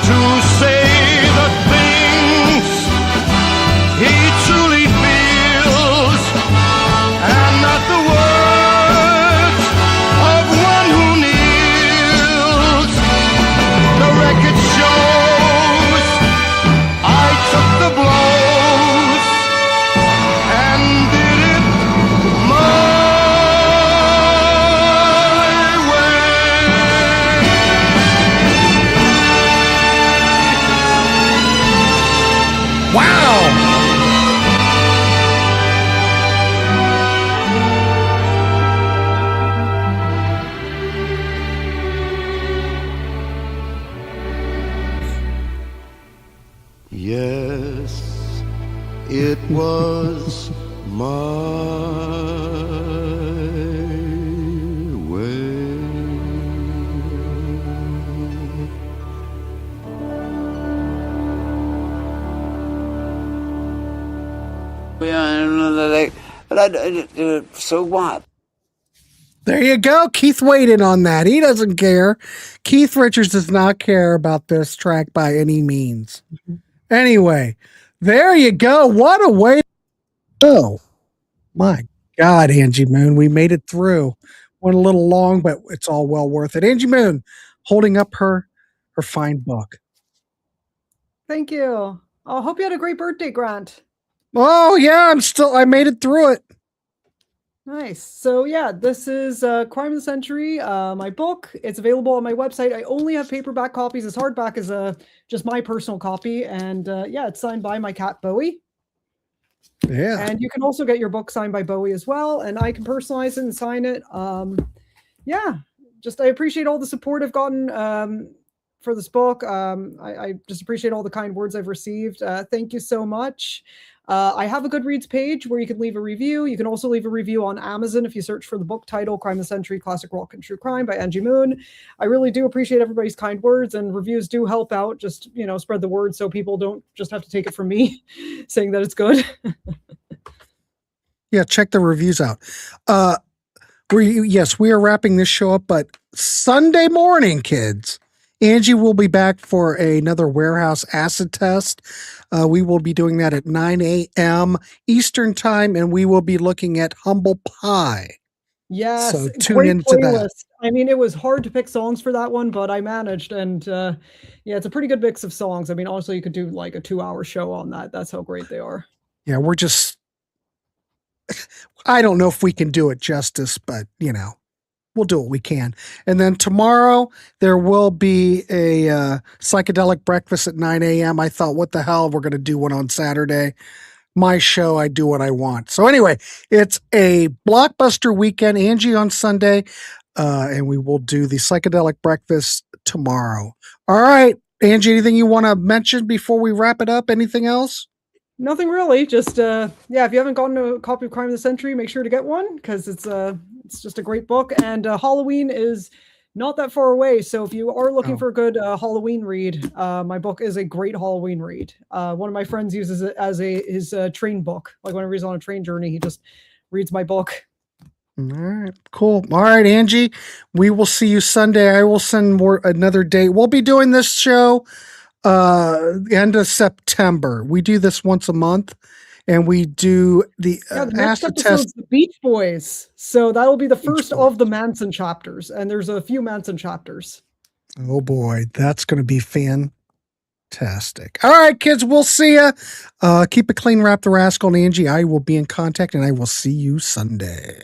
to say the things he truly feels, and not the words of one who kneels. The record shows I took the blows and did it my way. Wow! Yes, it was my way. So what? There you go. Keith weighed in on that. He doesn't care. Keith Richards does not care about this track by any means. Anyway, there you go. What a way to go. My God, Angie Moon, we made it through. Went a little long, but it's all well worth it. Angie Moon holding up her fine book. Thank you. I hope you had a great birthday, Grant. Oh, yeah, I made it through it. Nice. So yeah, this is Crime of the Century, my book. It's available on my website. I only have paperback copies. This hardback is just my personal copy, and yeah, it's signed by my cat Bowie. Yeah. And you can also get your book signed by Bowie as well, and I can personalize it and sign it. Yeah, just I appreciate all the support I've gotten for this book. I just appreciate all the kind words I've received. Thank you so much. I have a Goodreads page where you can leave a review. You can also leave a review on Amazon if you search for the book title, Crime of the Century, Classic Rock and True Crime by Angie Moon. I really do appreciate everybody's kind words, and reviews do help out. Just, spread the word so people don't just have to take it from me saying that it's good. Yeah, check the reviews out. We are wrapping this show up, but Sunday morning, kids, Angie will be back for another Warehaus acid test. We will be doing that at 9 a.m. Eastern time, and we will be looking at Humble Pie. Yes, so tune into that. I mean, it was hard to pick songs for that one, but I managed, and yeah, it's a pretty good mix of songs. I mean, also you could do like a 2-hour show on that. That's how great they are. Yeah, I don't know if we can do it justice, but we'll do what we can. And then tomorrow there will be a psychedelic breakfast at 9 a.m. I thought, what the hell? We're going to do one on Saturday. My show, I do what I want. So anyway, it's a blockbuster weekend. Angie on Sunday, and we will do the psychedelic breakfast tomorrow. All right, Angie, anything you want to mention before we wrap it up? Anything else? Nothing really. Just yeah, if you haven't gotten a copy of Crime of the Century, make sure to get one, because it's just a great book, and Halloween is not that far away. So if you are looking for a good Halloween read, my book is a great Halloween read. One of my friends uses it as his train book. Like whenever he's on a train journey, he just reads my book. All right, cool. All right, Angie, we will see you Sunday. I will send another date. We'll be doing this show end of September. We do this once a month, and we do the next episode's the Beach Boys. So that will be the first of the Manson chapters, and there's a few Manson chapters. Oh boy, that's going to be fantastic. All right, kids, we'll see ya. Keep it clean, Wrap the Rascal, and Angie. I will be in contact, and I will see you Sunday.